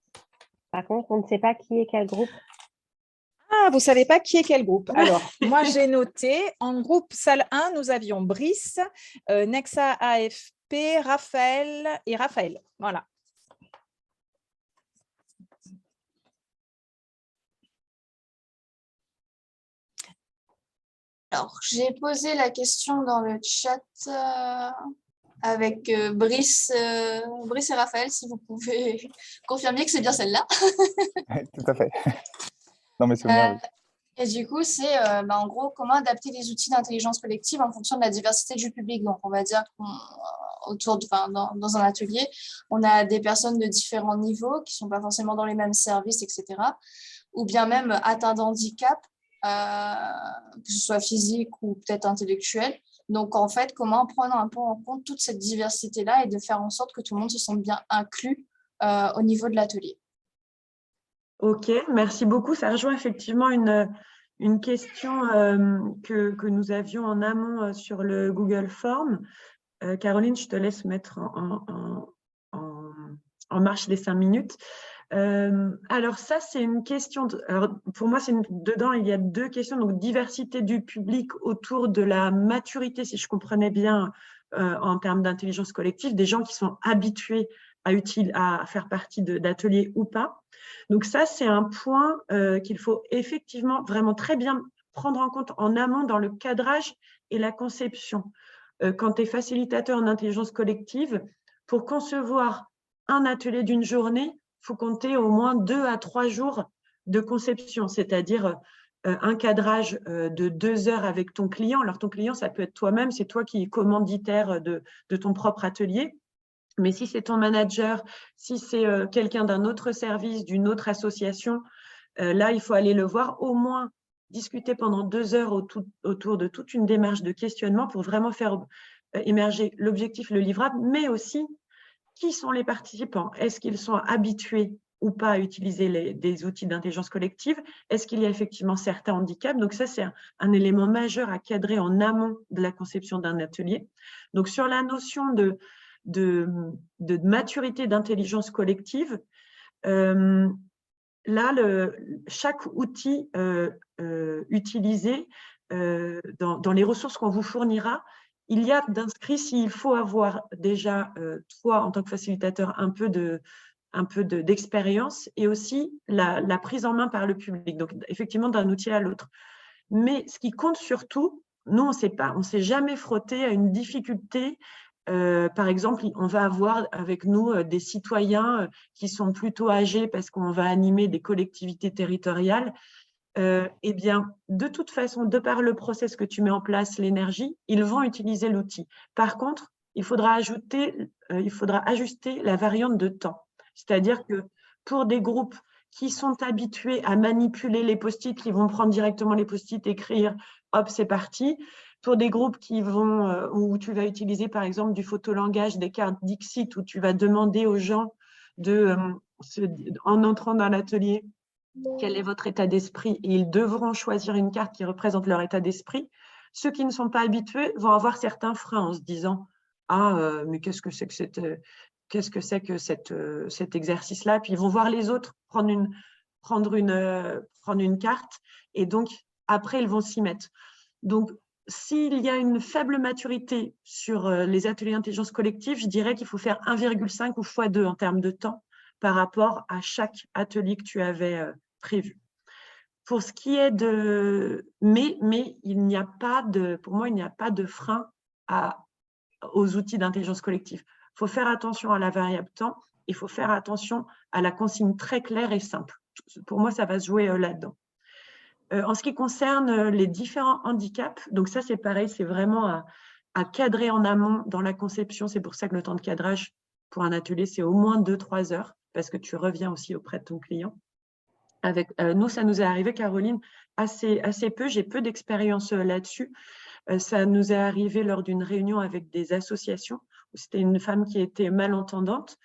Par contre, on ne sait pas qui est quel groupe. Ah, vous ne savez pas qui est quel groupe. Alors, moi, j'ai noté, en groupe salle 1, nous avions Brice, Nexa AFP, Raphaël et Raphaël. Voilà. Alors, j'ai posé la question dans le chat avec Brice et Raphaël, si vous pouvez confirmer que c'est bien celle-là. Tout à fait. Dans mes souvenirs, oui. Et du coup, c'est en gros comment adapter les outils d'intelligence collective en fonction de la diversité du public. Donc, on va dire dans un atelier, on a des personnes de différents niveaux qui ne sont pas forcément dans les mêmes services, etc. Ou bien même atteints d'handicap, que ce soit physique ou peut-être intellectuel. Donc, en fait, comment prendre un peu en compte toute cette diversité-là et de faire en sorte que tout le monde se sente bien inclus au niveau de l'atelier. OK, merci beaucoup. Ça rejoint effectivement une question que nous avions en amont sur le Google Form. Caroline, je te laisse mettre en marche les 5 minutes. Alors ça, c'est une question. Alors pour moi, dedans, il y a 2 questions. Donc, diversité du public autour de la maturité, si je comprenais bien, en termes d'intelligence collective, des gens qui sont habitués à faire partie d'ateliers ou pas. Donc ça, c'est un point qu'il faut effectivement vraiment très bien prendre en compte en amont dans le cadrage et la conception. Quand tu es facilitateur en intelligence collective, pour concevoir un atelier d'une journée, il faut compter au moins 2 à 3 jours de conception, c'est-à-dire un cadrage de 2 heures avec ton client. Alors, ton client, ça peut être toi-même, c'est toi qui es commanditaire de ton propre atelier. Mais si c'est ton manager, si c'est quelqu'un d'un autre service, d'une autre association, là, il faut aller le voir, au moins discuter pendant 2 heures autour de toute une démarche de questionnement pour vraiment faire émerger l'objectif, le livrable, mais aussi qui sont les participants. Est-ce qu'ils sont habitués ou pas à utiliser des outils d'intelligence collective? Est-ce qu'il y a effectivement certains handicaps? Donc ça, c'est un élément majeur à cadrer en amont de la conception d'un atelier. Donc sur la notion de maturité d'intelligence collective, là, chaque outil utilisé dans les ressources qu'on vous fournira, il y a d'inscrit s'il faut avoir déjà, toi, en tant que facilitateur, un peu d'expérience et aussi la prise en main par le public. Donc, effectivement, d'un outil à l'autre. Mais ce qui compte surtout, nous, on ne s'est jamais frotté à une difficulté. Par exemple, on va avoir avec nous des citoyens qui sont plutôt âgés parce qu'on va animer des collectivités territoriales. Eh bien, de toute façon, de par le process que tu mets en place, l'énergie, ils vont utiliser l'outil. Par contre, il faudra ajuster la variante de temps. C'est-à-dire que pour des groupes qui sont habitués à manipuler les post-it, qui vont prendre directement les post-it, écrire, hop, c'est parti. Pour des groupes où tu vas utiliser, par exemple, du photolangage, des cartes Dixit, où tu vas demander aux gens en entrant dans l'atelier, quel est votre état d'esprit, et ils devront choisir une carte qui représente leur état d'esprit. Ceux qui ne sont pas habitués vont avoir certains freins en se disant « Ah, mais qu'est-ce que c'est que cet exercice-là » Puis ils vont voir les autres prendre une carte, et donc après, ils vont s'y mettre. Donc, s'il y a une faible maturité sur les ateliers d'intelligence collective, je dirais qu'il faut faire 1,5 ou x2 en termes de temps par rapport à chaque atelier que tu avais prévu. Pour ce qui est de… Mais il n'y a pas de… Pour moi, il n'y a pas de frein aux outils d'intelligence collective. Il faut faire attention à la variable temps, il faut faire attention à la consigne très claire et simple. Pour moi, ça va se jouer là-dedans. En ce qui concerne les différents handicaps, donc ça, c'est pareil, c'est vraiment à cadrer en amont dans la conception. C'est pour ça que le temps de cadrage pour un atelier, c'est au moins 2-3 heures, parce que tu reviens aussi auprès de ton client. Nous, ça nous est arrivé, Caroline, assez peu. J'ai peu d'expérience là-dessus. Ça nous est arrivé lors d'une réunion avec des associations. C'était une femme qui était malentendante.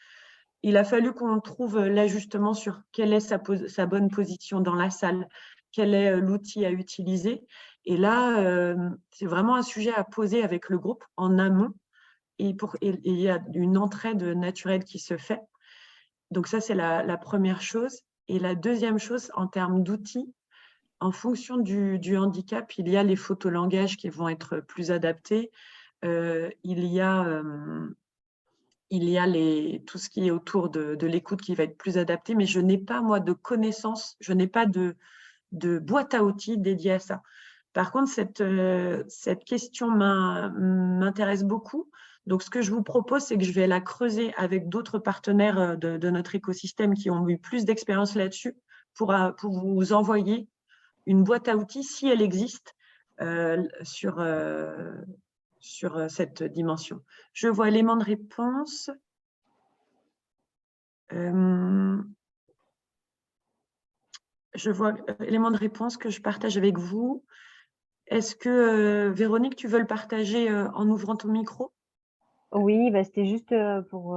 Il a fallu qu'on trouve l'ajustement sur quelle est sa bonne position dans la salle, quel est l'outil à utiliser. Et là, c'est vraiment un sujet à poser avec le groupe en amont. Et il y a une entraide naturelle qui se fait. Donc ça, c'est la première chose. Et la deuxième chose, en termes d'outils, en fonction du handicap, il y a les photolangages qui vont être plus adaptés. Il y a tout ce qui est autour de l'écoute qui va être plus adapté, mais je n'ai pas, moi, de connaissances, je n'ai pas de boîte à outils dédiée à ça. Par contre, cette question m'intéresse beaucoup. Donc, ce que je vous propose, c'est que je vais la creuser avec d'autres partenaires de notre écosystème qui ont eu plus d'expérience là-dessus pour vous envoyer une boîte à outils, si elle existe, sur cette dimension. Je vois éléments de réponse. Je vois éléments de réponse que je partage avec vous. Est-ce que, Véronique, tu veux le partager en ouvrant ton micro? Oui, bah, c'était juste pour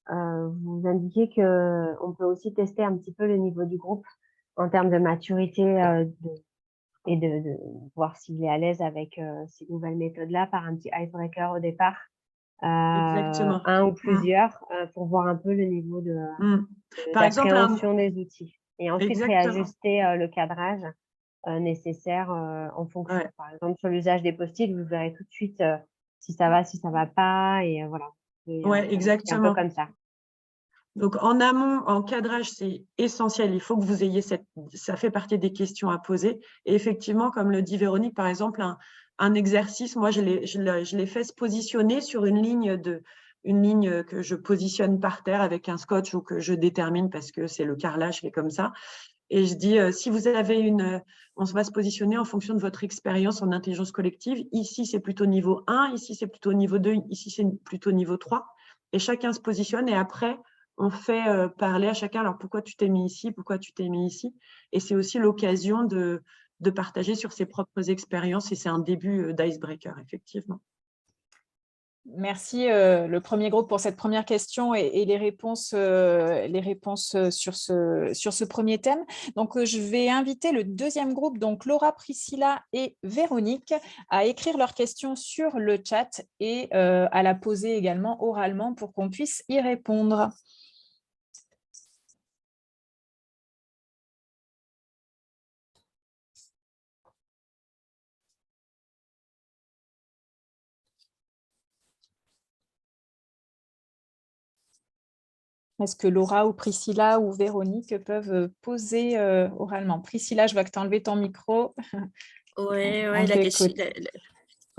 vous indiquer qu'on peut aussi tester un petit peu le niveau du groupe en termes de maturité et de voir s'il est à l'aise avec ces nouvelles méthodes-là par un petit icebreaker au départ, Exactement. un ou plusieurs, pour voir un peu le niveau Par exemple, d'appréhension des outils. Et ensuite, Exactement. réajuster le cadrage nécessaire en fonction. Ouais. Par exemple, sur l'usage des post-it, vous verrez tout de suite si ça va pas, et voilà. Et, Ouais, c'est un peu exactement. comme ça. Donc, en amont, en cadrage, c'est essentiel. Il faut que vous ayez ça fait partie des questions à poser. Et effectivement, comme le dit Véronique, par exemple, un exercice, moi, je l'ai fait se positionner sur une ligne que je positionne par terre avec un scotch ou que je détermine parce que c'est le carrelage qui est comme ça. Et je dis, si vous avez on va se positionner en fonction de votre expérience en intelligence collective. Ici, c'est plutôt niveau 1, ici, c'est plutôt niveau 2, ici, c'est plutôt niveau 3. Et chacun se positionne et après, on fait parler à chacun. Alors, pourquoi tu t'es mis ici? Pourquoi tu t'es mis ici? Et c'est aussi l'occasion de partager sur ses propres expériences et c'est un début d'icebreaker, effectivement. Merci le premier groupe pour cette première question et les réponses sur ce premier thème. Donc, je vais inviter le deuxième groupe, donc Laura, Priscilla et Véronique, à écrire leurs questions sur le chat et à la poser également oralement pour qu'on puisse y répondre. Est-ce que Laura ou Priscilla ou Véronique peuvent poser oralement? Priscilla, je vois que tu as enlevé ton micro. Ouais, On t'écoute.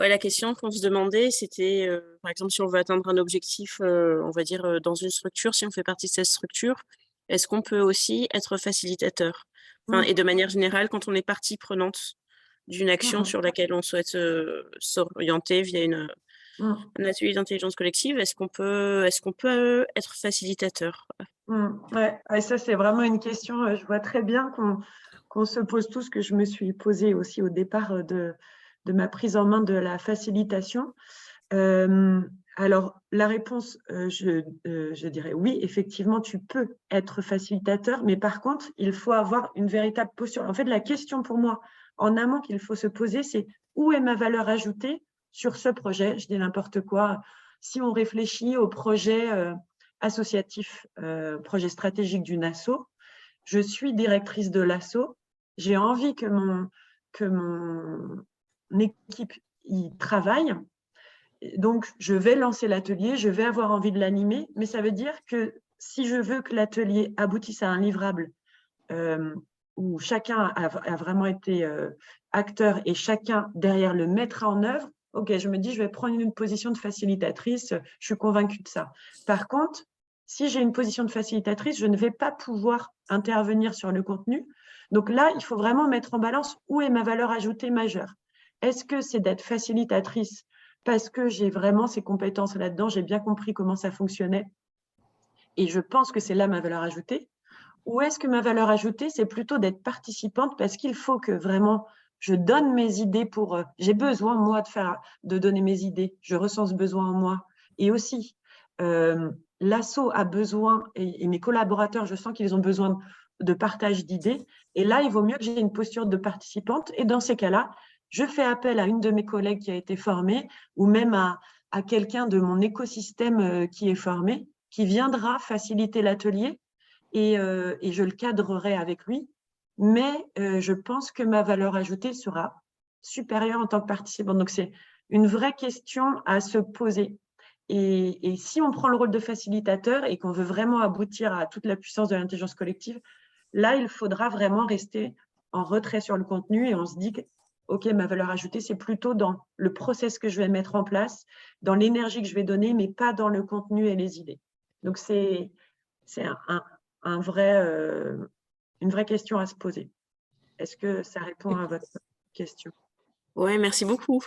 la question qu'on se demandait, c'était, par exemple, si on veut atteindre un objectif, on va dire, dans une structure, si on fait partie de cette structure, est-ce qu'on peut aussi être facilitateur? Enfin, et de manière générale, quand on est partie prenante d'une action sur laquelle on souhaite s'orienter via un atelier d'intelligence collective, est-ce qu'on peut être facilitateur? Ouais, ça, c'est vraiment une question, je vois très bien qu'on se pose tous, que je me suis posée aussi au départ de ma prise en main de la facilitation. Alors, la réponse, je dirais oui, effectivement, tu peux être facilitateur, mais par contre, il faut avoir une véritable posture. En fait, la question pour moi, en amont qu'il faut se poser, c'est où est ma valeur ajoutée sur ce projet? Je dis n'importe quoi. Si on réfléchit au projet associatif, projet stratégique d'une asso, je suis directrice de l'asso, j'ai envie que mon équipe y travaille. Donc, je vais lancer l'atelier, je vais avoir envie de l'animer, mais ça veut dire que si je veux que l'atelier aboutisse à un livrable où chacun a vraiment été acteur et chacun derrière le mettra en œuvre, ok, je me dis, je vais prendre une position de facilitatrice, je suis convaincue de ça. Par contre, si j'ai une position de facilitatrice, je ne vais pas pouvoir intervenir sur le contenu. Donc là, il faut vraiment mettre en balance où est ma valeur ajoutée majeure. Est-ce que c'est d'être facilitatrice parce que j'ai vraiment ces compétences là-dedans, j'ai bien compris comment ça fonctionnait et je pense que c'est là ma valeur ajoutée? Ou est-ce que ma valeur ajoutée, c'est plutôt d'être participante parce qu'il faut que vraiment je donne mes idées j'ai besoin, moi, de donner mes idées. Je ressens ce besoin en moi. Et aussi, l'asso a besoin, et mes collaborateurs, je sens qu'ils ont besoin de partage d'idées. Et là, il vaut mieux que j'ai une posture de participante. Et dans ces cas-là, je fais appel à une de mes collègues qui a été formée ou même à quelqu'un de mon écosystème qui est formé, qui viendra faciliter l'atelier et je le cadrerai avec lui. Mais je pense que ma valeur ajoutée sera supérieure en tant que participante. Donc, c'est une vraie question à se poser. Et si on prend le rôle de facilitateur et qu'on veut vraiment aboutir à toute la puissance de l'intelligence collective, là, il faudra vraiment rester en retrait sur le contenu et on se dit que, OK, ma valeur ajoutée, c'est plutôt dans le process que je vais mettre en place, dans l'énergie que je vais donner, mais pas dans le contenu et les idées. Donc, c'est une vraie question à se poser. Est-ce que ça répond à votre question? Ouais, merci beaucoup.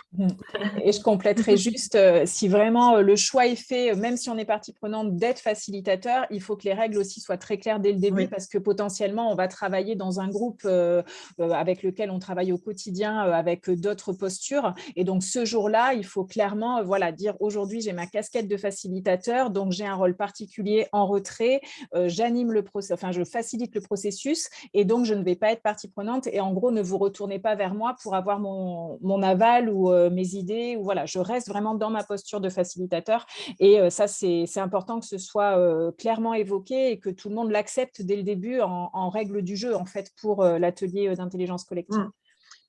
Et je compléterai juste, si vraiment le choix est fait, même si on est partie prenante d'être facilitateur, il faut que les règles aussi soient très claires dès le début, Oui. parce que potentiellement, on va travailler dans un groupe avec lequel on travaille au quotidien, avec d'autres postures. Et donc, ce jour-là, il faut clairement dire aujourd'hui, j'ai ma casquette de facilitateur, donc j'ai un rôle particulier en retrait, j'anime le processus, enfin, je facilite le processus, et donc je ne vais pas être partie prenante. Et en gros, ne vous retournez pas vers moi pour avoir mon aval ou mes idées, ou voilà, je reste vraiment dans ma posture de facilitateur et ça c'est important que ce soit clairement évoqué et que tout le monde l'accepte dès le début en règle du jeu en fait pour l'atelier d'intelligence collective.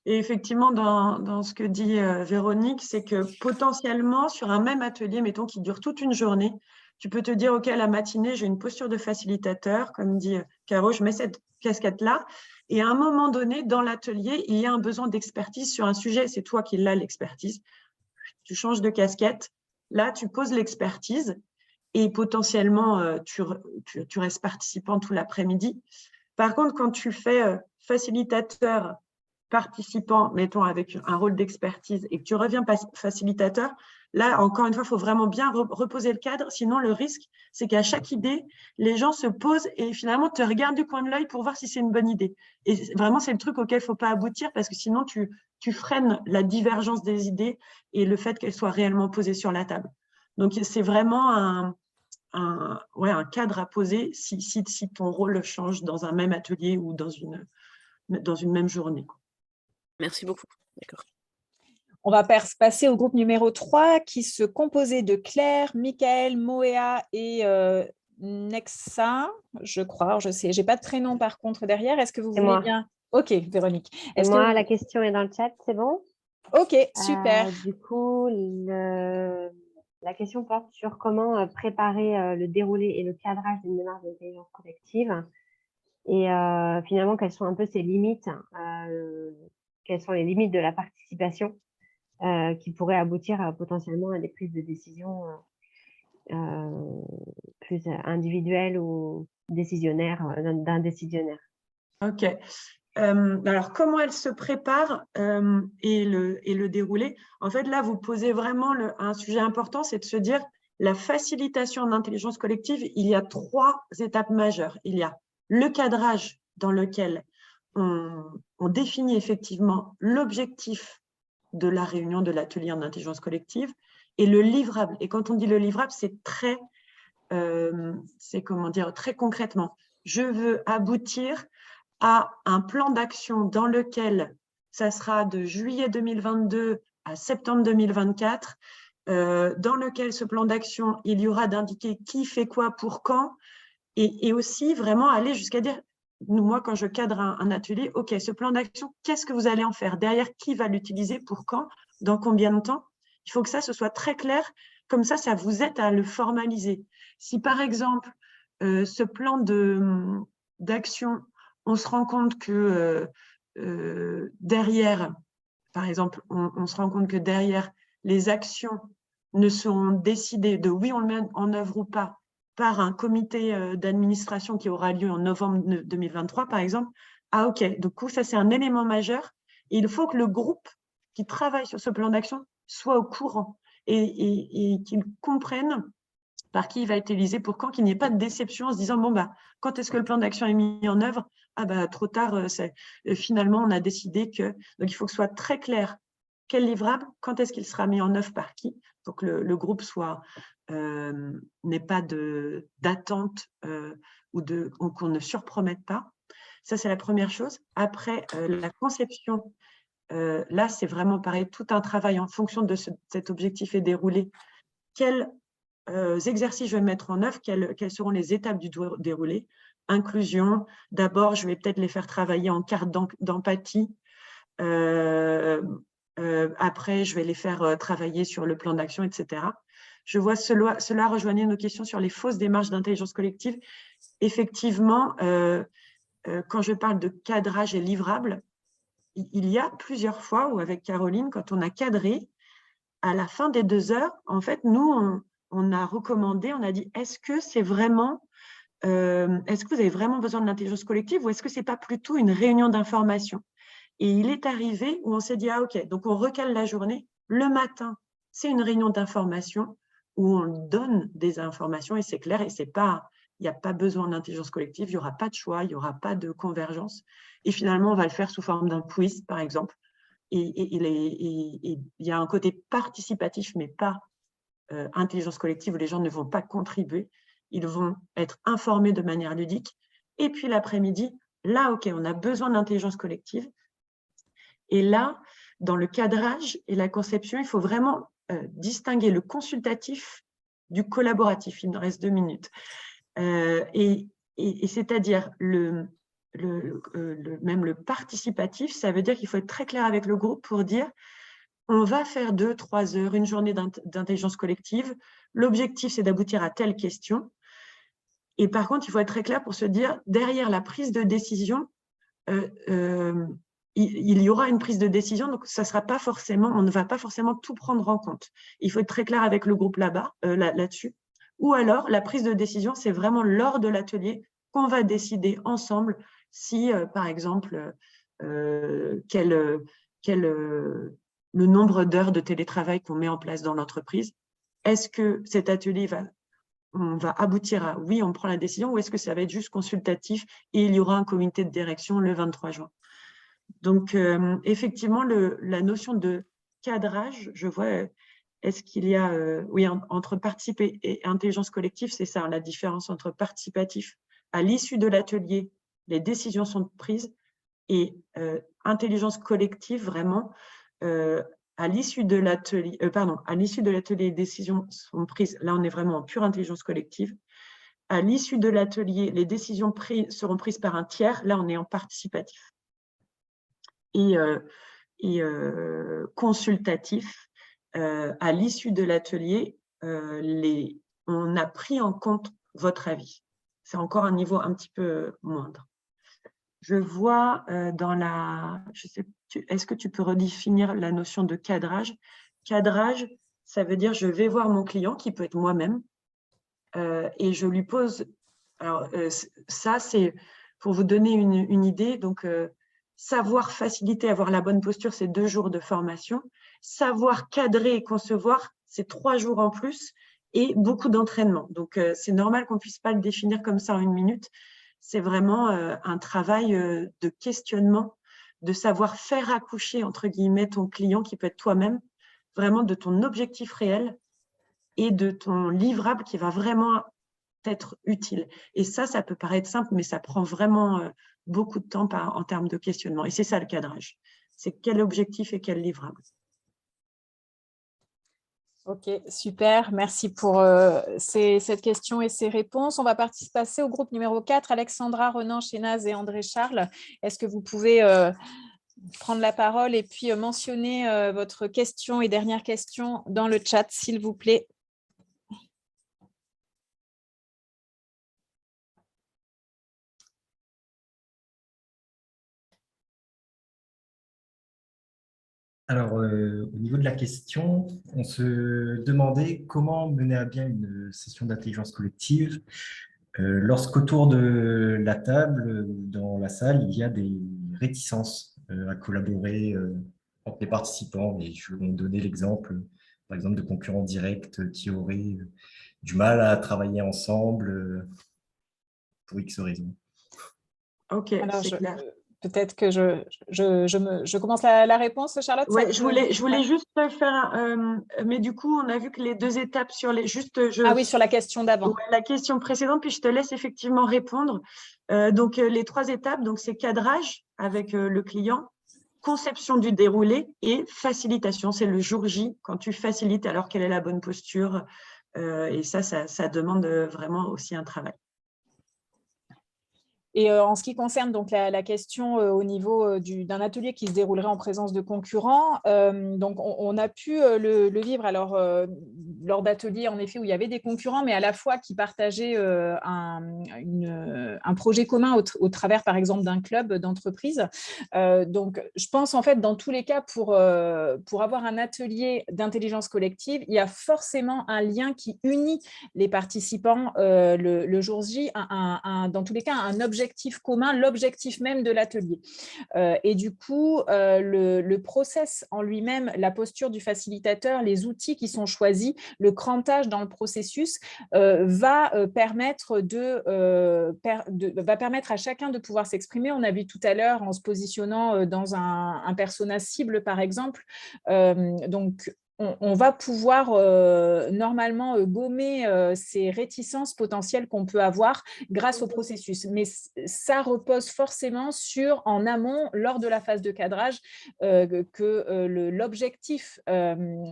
Et effectivement, dans ce que dit Véronique, c'est que potentiellement, sur un même atelier, mettons, qui dure toute une journée, tu peux te dire, OK, la matinée, j'ai une posture de facilitateur, comme dit Caro, je mets cette casquette-là. Et à un moment donné, dans l'atelier, il y a un besoin d'expertise sur un sujet. C'est toi qui l'as, l'expertise. Tu changes de casquette. Là, tu poses l'expertise et potentiellement, tu restes participant tout l'après-midi. Par contre, quand tu fais facilitateur, participant, mettons, avec un rôle d'expertise et que tu reviens facilitateur, là, encore une fois, il faut vraiment bien reposer le cadre. Sinon, le risque, c'est qu'à chaque idée, les gens se posent et finalement te regardent du coin de l'œil pour voir si c'est une bonne idée. Et vraiment, c'est le truc auquel il ne faut pas aboutir parce que sinon, tu freines la divergence des idées et le fait qu'elles soient réellement posées sur la table. Donc, c'est vraiment un cadre à poser si ton rôle change dans un même atelier ou dans une même journée. Merci beaucoup. D'accord. On va passer au groupe numéro 3 qui se composait de Claire, Michael, Moéa et Nexa, je crois. Je sais, je n'ai pas de prénom par contre derrière. Est-ce que vous voulez bien? Ok, Véronique. Moi, la question est dans le chat, c'est bon? Ok, super. Du coup, la question porte sur comment préparer le déroulé et le cadrage d'une démarche d'intelligence collective. Et finalement, quelles sont un peu ses limites, quelles sont les limites de la participation qui pourraient aboutir potentiellement à des prises de décision plus individuelles ou décisionnaires d'un décisionnaire. Ok. Alors, comment elle se prépare et le déroulé? En fait, là, vous posez vraiment un sujet important, c'est de se dire la facilitation en intelligence collective, il y a 3 étapes majeures. Il y a le cadrage dans lequel on définit effectivement l'objectif de la réunion de l'atelier en intelligence collective et le livrable. Et quand on dit le livrable, c'est très concrètement. Je veux aboutir à un plan d'action dans lequel ça sera de juillet 2022 à septembre 2024, dans lequel ce plan d'action, il y aura d'indiquer qui fait quoi pour quand, et aussi vraiment aller jusqu'à dire, moi quand je cadre un atelier, ok, ce plan d'action, qu'est-ce que vous allez en faire? Derrière, qui va l'utiliser, pour quand, dans combien de temps? Il faut que ça, ce soit très clair, comme ça vous aide à le formaliser. Si par exemple, ce plan d'action, on se rend compte que derrière, par exemple, on se rend compte que derrière, les actions ne seront décidées de oui, on le met en œuvre ou pas, par un comité d'administration qui aura lieu en novembre 2023, par exemple. Ah, ok, du coup, ça, c'est un élément majeur. Et il faut que le groupe qui travaille sur ce plan d'action soit au courant et qu'ils comprennent par qui il va être utilisé, pour quand, qu'il n'y ait pas de déception en se disant, bon, bah, quand est-ce que le plan d'action est mis en œuvre? Ah, bah, trop tard, finalement, on a décidé que… Donc, il faut que ce soit très clair quel livrable, quand est-ce qu'il sera mis en œuvre par qui, pour que le groupe n'ait pas d'attente ou qu'on ne surpromette pas. Ça, c'est la première chose. Après, la conception, là, c'est vraiment pareil, tout un travail en fonction de cet objectif est déroulé. Quels exercices je vais mettre en œuvre, quelles seront les étapes du déroulé? Inclusion, d'abord, je vais peut-être les faire travailler en carte d'empathie. Après, je vais les faire travailler sur le plan d'action, etc. Je vois cela rejoignait nos questions sur les fausses démarches d'intelligence collective. Effectivement, quand je parle de cadrage et livrable, il y a plusieurs fois où avec Caroline, quand on a cadré, à la fin des 2 heures, en fait, nous, on a recommandé, on a dit, est-ce que vous avez vraiment besoin de l'intelligence collective ou est-ce que ce n'est pas plutôt une réunion d'information? Et il est arrivé où on s'est dit, ah ok, donc on recale la journée. Le matin, c'est une réunion d'information où on donne des informations et c'est clair et il n'y a pas besoin d'intelligence collective, il n'y aura pas de choix, il n'y aura pas de convergence. Et finalement, on va le faire sous forme d'un quiz, par exemple. Et il y a un côté participatif, mais pas intelligence collective où les gens ne vont pas contribuer, ils vont être informés de manière ludique. Et puis l'après-midi, là, ok, on a besoin d'intelligence collective. Et là, dans le cadrage et la conception, il faut vraiment distinguer le consultatif du collaboratif. Il me reste 2 minutes. Et c'est-à-dire même le participatif, ça veut dire qu'il faut être très clair avec le groupe pour dire on va faire 2-3 heures, une journée d'intelligence collective. L'objectif, c'est d'aboutir à telle question. Et par contre, il faut être très clair pour se dire, derrière la prise de décision, il y aura une prise de décision, donc ça sera pas forcément, on ne va pas forcément tout prendre en compte. Il faut être très clair avec le groupe là-dessus. Ou alors, la prise de décision, c'est vraiment lors de l'atelier qu'on va décider ensemble si, par exemple, le nombre d'heures de télétravail qu'on met en place dans l'entreprise. Est-ce que cet atelier on va aboutir à oui, on prend la décision, ou est-ce que ça va être juste consultatif et il y aura un comité de direction le 23 juin. Donc, effectivement, la notion de cadrage, je vois, est-ce qu'il y a, oui, entre participer et intelligence collective, c'est ça, la différence entre participatif. À l'issue de l'atelier, les décisions sont prises, et intelligence collective, vraiment, à l'issue de l'atelier, les décisions sont prises. Là, on est vraiment en pure intelligence collective. À l'issue de l'atelier, les décisions seront prises par un tiers. Là, on est en participatif. Et consultatif, à l'issue de l'atelier, on a pris en compte votre avis. C'est encore un niveau un petit peu moindre. Je vois est-ce que tu peux redéfinir la notion de cadrage? Cadrage, ça veut dire je vais voir mon client, qui peut être moi-même, et je lui pose… Alors, ça, c'est pour vous donner une idée. Donc, savoir faciliter, avoir la bonne posture, c'est 2 jours de formation. Savoir cadrer et concevoir, c'est 3 jours en plus et beaucoup d'entraînement. Donc, c'est normal qu'on ne puisse pas le définir comme ça en 1 minute. C'est vraiment un travail de questionnement, de savoir faire accoucher, entre guillemets, ton client, qui peut être toi-même, vraiment de ton objectif réel et de ton livrable qui va vraiment être utile. Et ça peut paraître simple, mais ça prend vraiment beaucoup de temps en termes de questionnement. Et c'est ça le cadrage. C'est quel objectif et quel livrable. Ok, super. Merci pour cette question et ces réponses. On va passer au groupe numéro 4. Alexandra, Renan, Chénaz et André Charles. Est-ce que vous pouvez prendre la parole et puis mentionner votre question et dernière question dans le chat, s'il vous plaît? Alors, au niveau de la question, on se demandait comment mener à bien une session d'intelligence collective lorsqu'autour de la table, dans la salle, il y a des réticences à collaborer entre les participants. Et je vais donner l'exemple, par exemple, de concurrents directs qui auraient du mal à travailler ensemble pour X raisons. Ok, c'est clair. Peut-être que je commence la réponse, Charlotte. Ouais, je voulais juste faire, mais du coup, on a vu que les 2 étapes sur les… Ah oui, sur la question d'avant. Ouais, la question précédente, puis je te laisse effectivement répondre. Donc, les 3 étapes, donc c'est cadrage avec le client, conception du déroulé et facilitation. C'est le jour J, quand tu facilites alors quelle est la bonne posture. Et ça demande vraiment aussi un travail. Et en ce qui concerne donc la question au niveau d'un atelier qui se déroulerait en présence de concurrents, donc on a pu le vivre alors, lors d'ateliers en effet où il y avait des concurrents, mais à la fois qui partageaient un projet commun au travers par exemple d'un club d'entreprise. Donc je pense en fait dans tous les cas pour avoir un atelier d'intelligence collective, il y a forcément un lien qui unit les participants le jour J, dans tous les cas un objectif commun, l'objectif même de l'atelier. Et du coup, le process en lui-même, la posture du facilitateur, les outils qui sont choisis, le crantage dans le processus va permettre à chacun de pouvoir s'exprimer. On a vu tout à l'heure en se positionnant dans un persona cible, par exemple. Donc, on va pouvoir normalement gommer ces réticences potentielles qu'on peut avoir grâce au processus. Mais ça repose forcément en amont, lors de la phase de cadrage, que l'objectif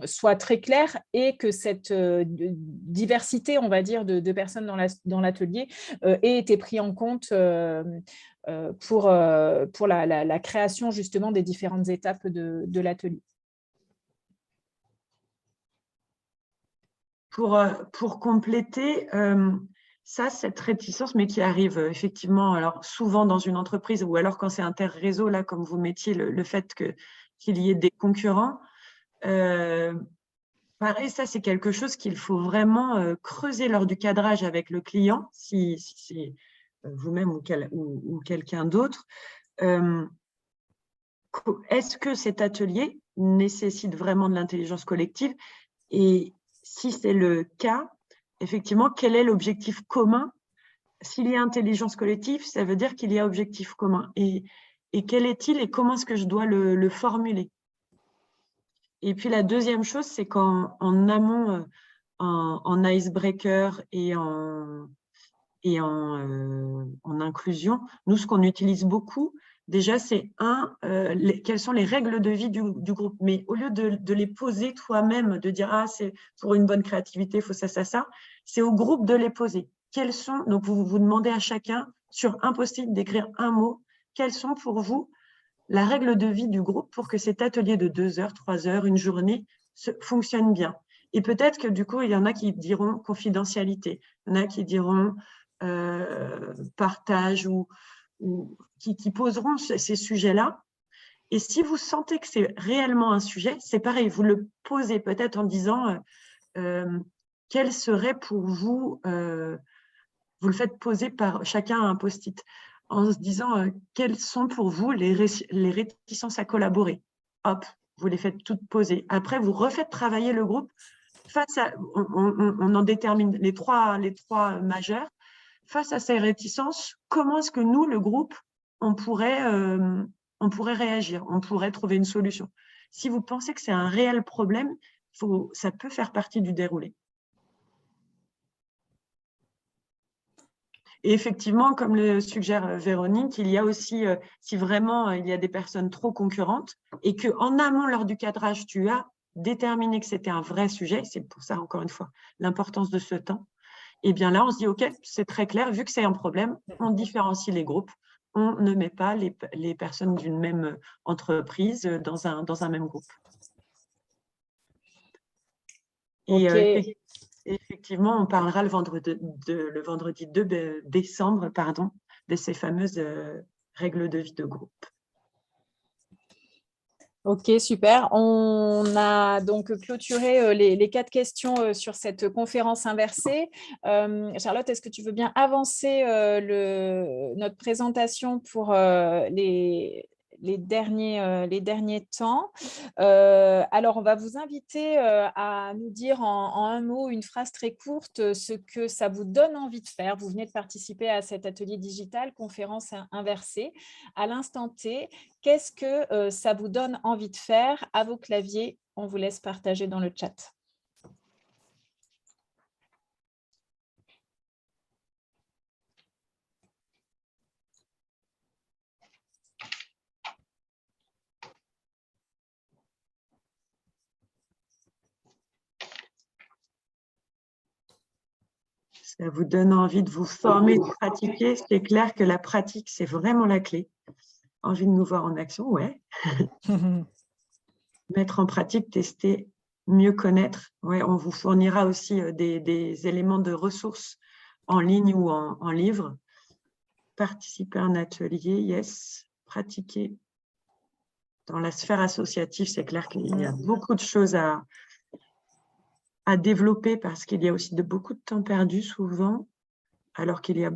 soit très clair et que cette diversité, on va dire, de personnes dans l'atelier ait été pris en compte pour la création justement des différentes étapes de l'atelier. Pour compléter, cette réticence, mais qui arrive effectivement alors souvent dans une entreprise ou alors quand c'est inter-réseau, là, comme vous mettiez le fait qu'il y ait des concurrents, pareil, ça, c'est quelque chose qu'il faut vraiment creuser lors du cadrage avec le client, si c'est vous-même ou quelqu'un d'autre. Est-ce que cet atelier nécessite vraiment de l'intelligence collective? Et si c'est le cas, effectivement, quel est l'objectif commun? S'il y a intelligence collective, ça veut dire qu'il y a objectif commun. Et quel est-il et comment est-ce que je dois le formuler? Et puis la deuxième chose, c'est qu'en amont, en icebreaker et en inclusion, nous, ce qu'on utilise beaucoup, déjà, c'est quelles sont les règles de vie du groupe. Mais au lieu de les poser toi-même, de dire « Ah, c'est pour une bonne créativité, il faut ça, c'est au groupe de les poser. Quels sont, donc vous demandez à chacun, sur un post-it, d'écrire un mot, quels sont pour vous la règle de vie du groupe pour que cet atelier de 2 heures, 3 heures, une journée fonctionne bien. Et peut-être que du coup, il y en a qui diront confidentialité, il y en a qui diront partage ou qui poseront ces sujets-là. Et si vous sentez que c'est réellement un sujet, c'est pareil, vous le posez peut-être en disant quel serait pour vous, vous le faites poser par chacun un post-it, en se disant quelles sont pour vous les réticences à collaborer. Hop, vous les faites toutes poser. Après, vous refaites travailler le groupe. Face à, on en détermine les trois majeurs. Face à ces réticences, comment est-ce que nous, le groupe, on pourrait réagir, on pourrait trouver une solution? Si vous pensez que c'est un réel problème, ça peut faire partie du déroulé. Et effectivement, comme le suggère Véronique, il y a aussi, si vraiment il y a des personnes trop concurrentes et qu'en amont, lors du cadrage, tu as déterminé que c'était un vrai sujet, c'est pour ça, encore une fois, l'importance de ce temps, et bien là, on se dit, OK, c'est très clair, vu que c'est un problème, on différencie les groupes, on ne met pas les personnes d'une même entreprise dans un même groupe. Et effectivement, on parlera le vendredi 2 décembre de ces fameuses règles de vie de groupe. Ok, super. On a donc clôturé les 4 questions sur cette conférence inversée. Charlotte, est-ce que tu veux bien avancer notre présentation pour les derniers temps? Alors, on va vous inviter à nous dire en un mot, une phrase très courte, ce que ça vous donne envie de faire. Vous venez de participer à cet atelier digital, conférence inversée. À l'instant T, qu'est-ce que ça vous donne envie de faire? À vos claviers, on vous laisse partager dans le chat. Ça vous donne envie de vous former, de pratiquer. C'est clair que la pratique, c'est vraiment la clé. Envie de nous voir en action, ouais. Mettre en pratique, tester, mieux connaître. Ouais, on vous fournira aussi des éléments de ressources en ligne ou en livre. Participer à un atelier, yes. Pratiquer. Dans la sphère associative, c'est clair qu'il y a beaucoup de choses à développer parce qu'il y a aussi beaucoup de temps perdu souvent, alors qu'il y a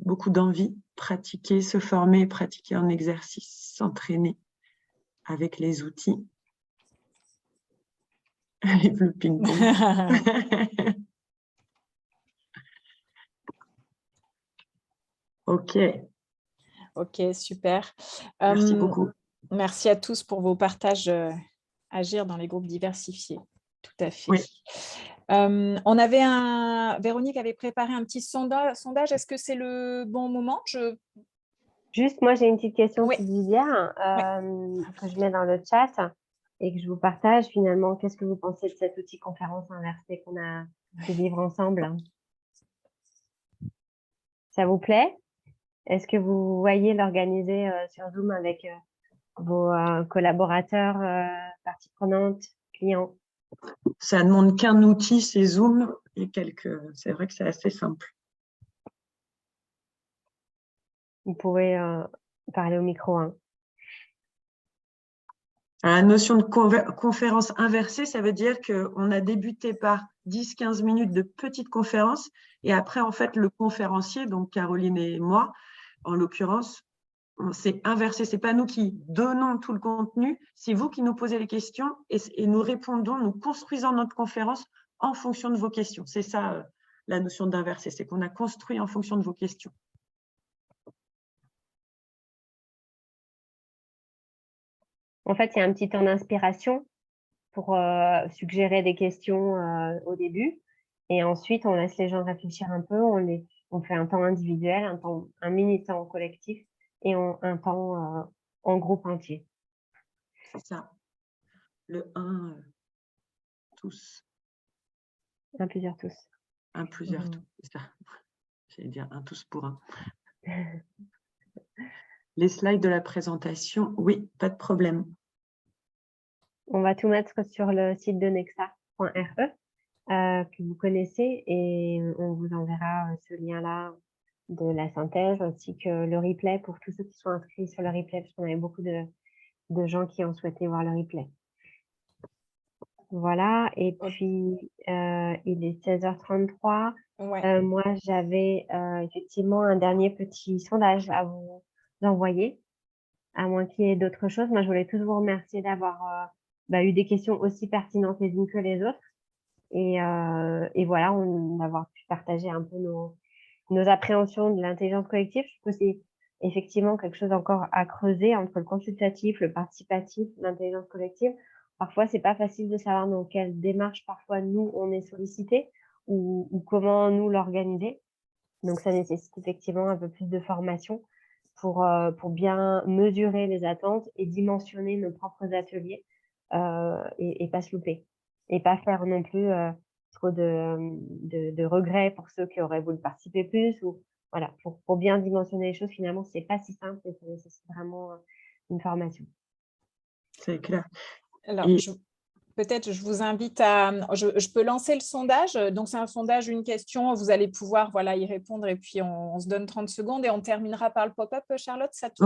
beaucoup d'envie. Pratiquer, se former, pratiquer en exercice, s'entraîner avec les outils. Le ping-pong. Ok. Ok, super. Merci beaucoup. Merci à tous pour vos partages. Agir dans les groupes diversifiés. Tout à fait. Oui. Véronique avait préparé un petit sondage. Est-ce que c'est le bon moment? Juste, moi, j'ai une petite question Oui. subsidiaire que je mets dans le chat et que je vous partage. Finalement, qu'est-ce que vous pensez de cet outil conférence inversée qu'on a pu vivre ensemble? Ça vous plaît? Est-ce que vous voyez l'organiser sur Zoom avec vos collaborateurs, parties prenantes, clients? Ça ne demande qu'un outil, c'est Zoom, et c'est vrai que c'est assez simple. Vous pouvez parler au micro, hein. Alors, la notion de conférence inversée, ça veut dire qu'on a débuté par 10-15 minutes de petite conférence et après, en fait, le conférencier, donc Caroline et moi, en l'occurrence, c'est inversé. Ce n'est pas nous qui donnons tout le contenu, c'est vous qui nous posez les questions et nous répondons, nous construisons notre conférence en fonction de vos questions. C'est ça, la notion d'inversé, c'est qu'on a construit en fonction de vos questions. En fait, il y a un petit temps d'inspiration pour suggérer des questions au début. Et ensuite, on laisse les gens réfléchir un peu. On fait un temps individuel, un mini temps collectif et un temps en groupe entier. C'est ça. Le 1, tous. Un plusieurs tous. Un plusieurs tous, c'est ça. J'allais dire un tous pour un. Les slides de la présentation, oui, pas de problème. On va tout mettre sur le site de nexa.re que vous connaissez et on vous enverra ce lien-là de la synthèse ainsi que le replay pour tous ceux qui sont inscrits sur le replay parce qu'on avait beaucoup de gens qui ont souhaité voir le replay. Voilà, et puis il est 16h33. Ouais. Moi, j'avais effectivement un dernier petit sondage à vous envoyer, à moins qu'il y ait d'autres choses. Moi, je voulais tous vous remercier d'avoir eu des questions aussi pertinentes les unes que les autres. Et voilà, d'avoir pu partager un peu nos appréhensions de l'intelligence collective. Je trouve que c'est effectivement quelque chose encore à creuser entre le consultatif, le participatif, l'intelligence collective. Parfois, c'est pas facile de savoir dans quelle démarche parfois nous, on est sollicité ou comment nous l'organiser. Donc, ça nécessite effectivement un peu plus de formation pour bien mesurer les attentes et dimensionner nos propres ateliers et pas se louper. Et pas faire non plus trop de regrets pour ceux qui auraient voulu participer plus. Ou, voilà, pour bien dimensionner les choses, finalement, c'est pas si simple et ça nécessite vraiment une formation. C'est clair. Alors, peut-être je vous invite à… Je peux lancer le sondage. Donc, c'est un sondage, une question. Vous allez pouvoir y répondre et puis on se donne 30 secondes et on terminera par le pop-up. Charlotte, ça te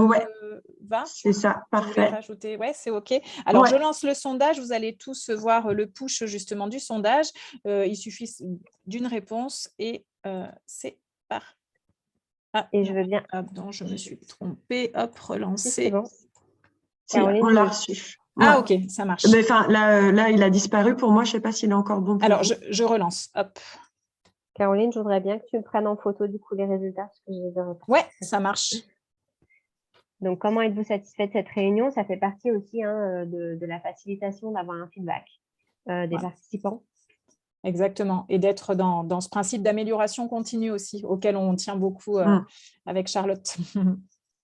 va? C'est ça, parfait. Vous voulez rajouter? Ouais, c'est OK. Alors, je lance le sondage. Vous allez tous voir le push justement du sondage. Il suffit d'une réponse et c'est parti. Et je veux bien… Pardon, je me suis trompée. Hop, relancer. C'est bon. Caroline, on l'a reçu. Ah, OK, ça marche. Mais là, il a disparu pour moi. Je ne sais pas s'il est encore bon pour Alors, vous. je relance. Hop. Caroline, je voudrais bien que tu me prennes en photo du coup les résultats parce que je les aurais pas. Ouais, ça marche. Donc, comment êtes-vous satisfait de cette réunion? Ça fait partie aussi de la facilitation d'avoir un feedback des participants. Exactement. Et d'être dans ce principe d'amélioration continue aussi, auquel on tient beaucoup avec Charlotte.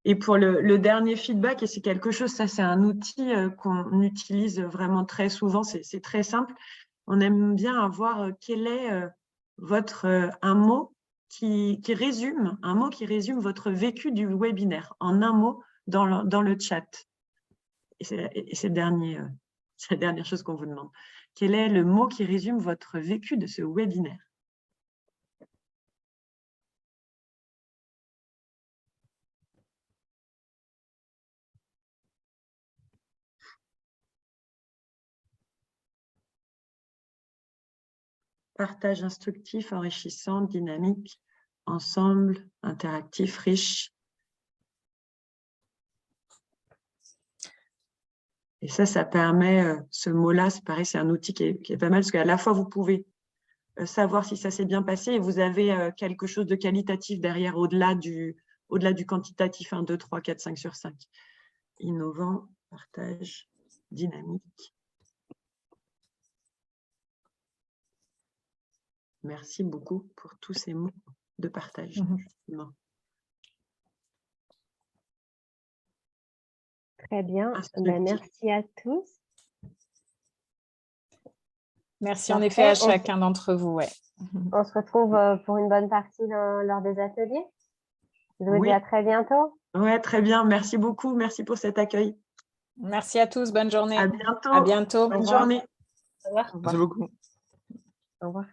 Et pour le dernier feedback, et c'est quelque chose, ça c'est un outil qu'on utilise vraiment très souvent, c'est très simple. On aime bien avoir quel est un mot qui résume votre vécu du webinaire, en un mot dans le chat. Et c'est la dernière chose qu'on vous demande. Quel est le mot qui résume votre vécu de ce webinaire? Partage instructif, enrichissant, dynamique, ensemble, interactif, riche. Et ça permet, ce mot-là, c'est pareil, c'est un outil qui est pas mal, parce qu'à la fois, vous pouvez savoir si ça s'est bien passé et vous avez quelque chose de qualitatif derrière, au-delà du quantitatif 1, 2, 3, 4, 5 sur 5. Innovant, partage, dynamique. Merci beaucoup pour tous ces mots de partage. Très bien. Merci à tous. Merci en effet à chacun d'entre vous. Ouais. On se retrouve pour une bonne partie lors des ateliers. Je vous dis à très bientôt. Ouais, très bien. Merci beaucoup. Merci pour cet accueil. Merci à tous. Bonne journée. À bientôt. À bientôt. Bonne Au revoir. journée. Au revoir. Merci beaucoup. Au revoir.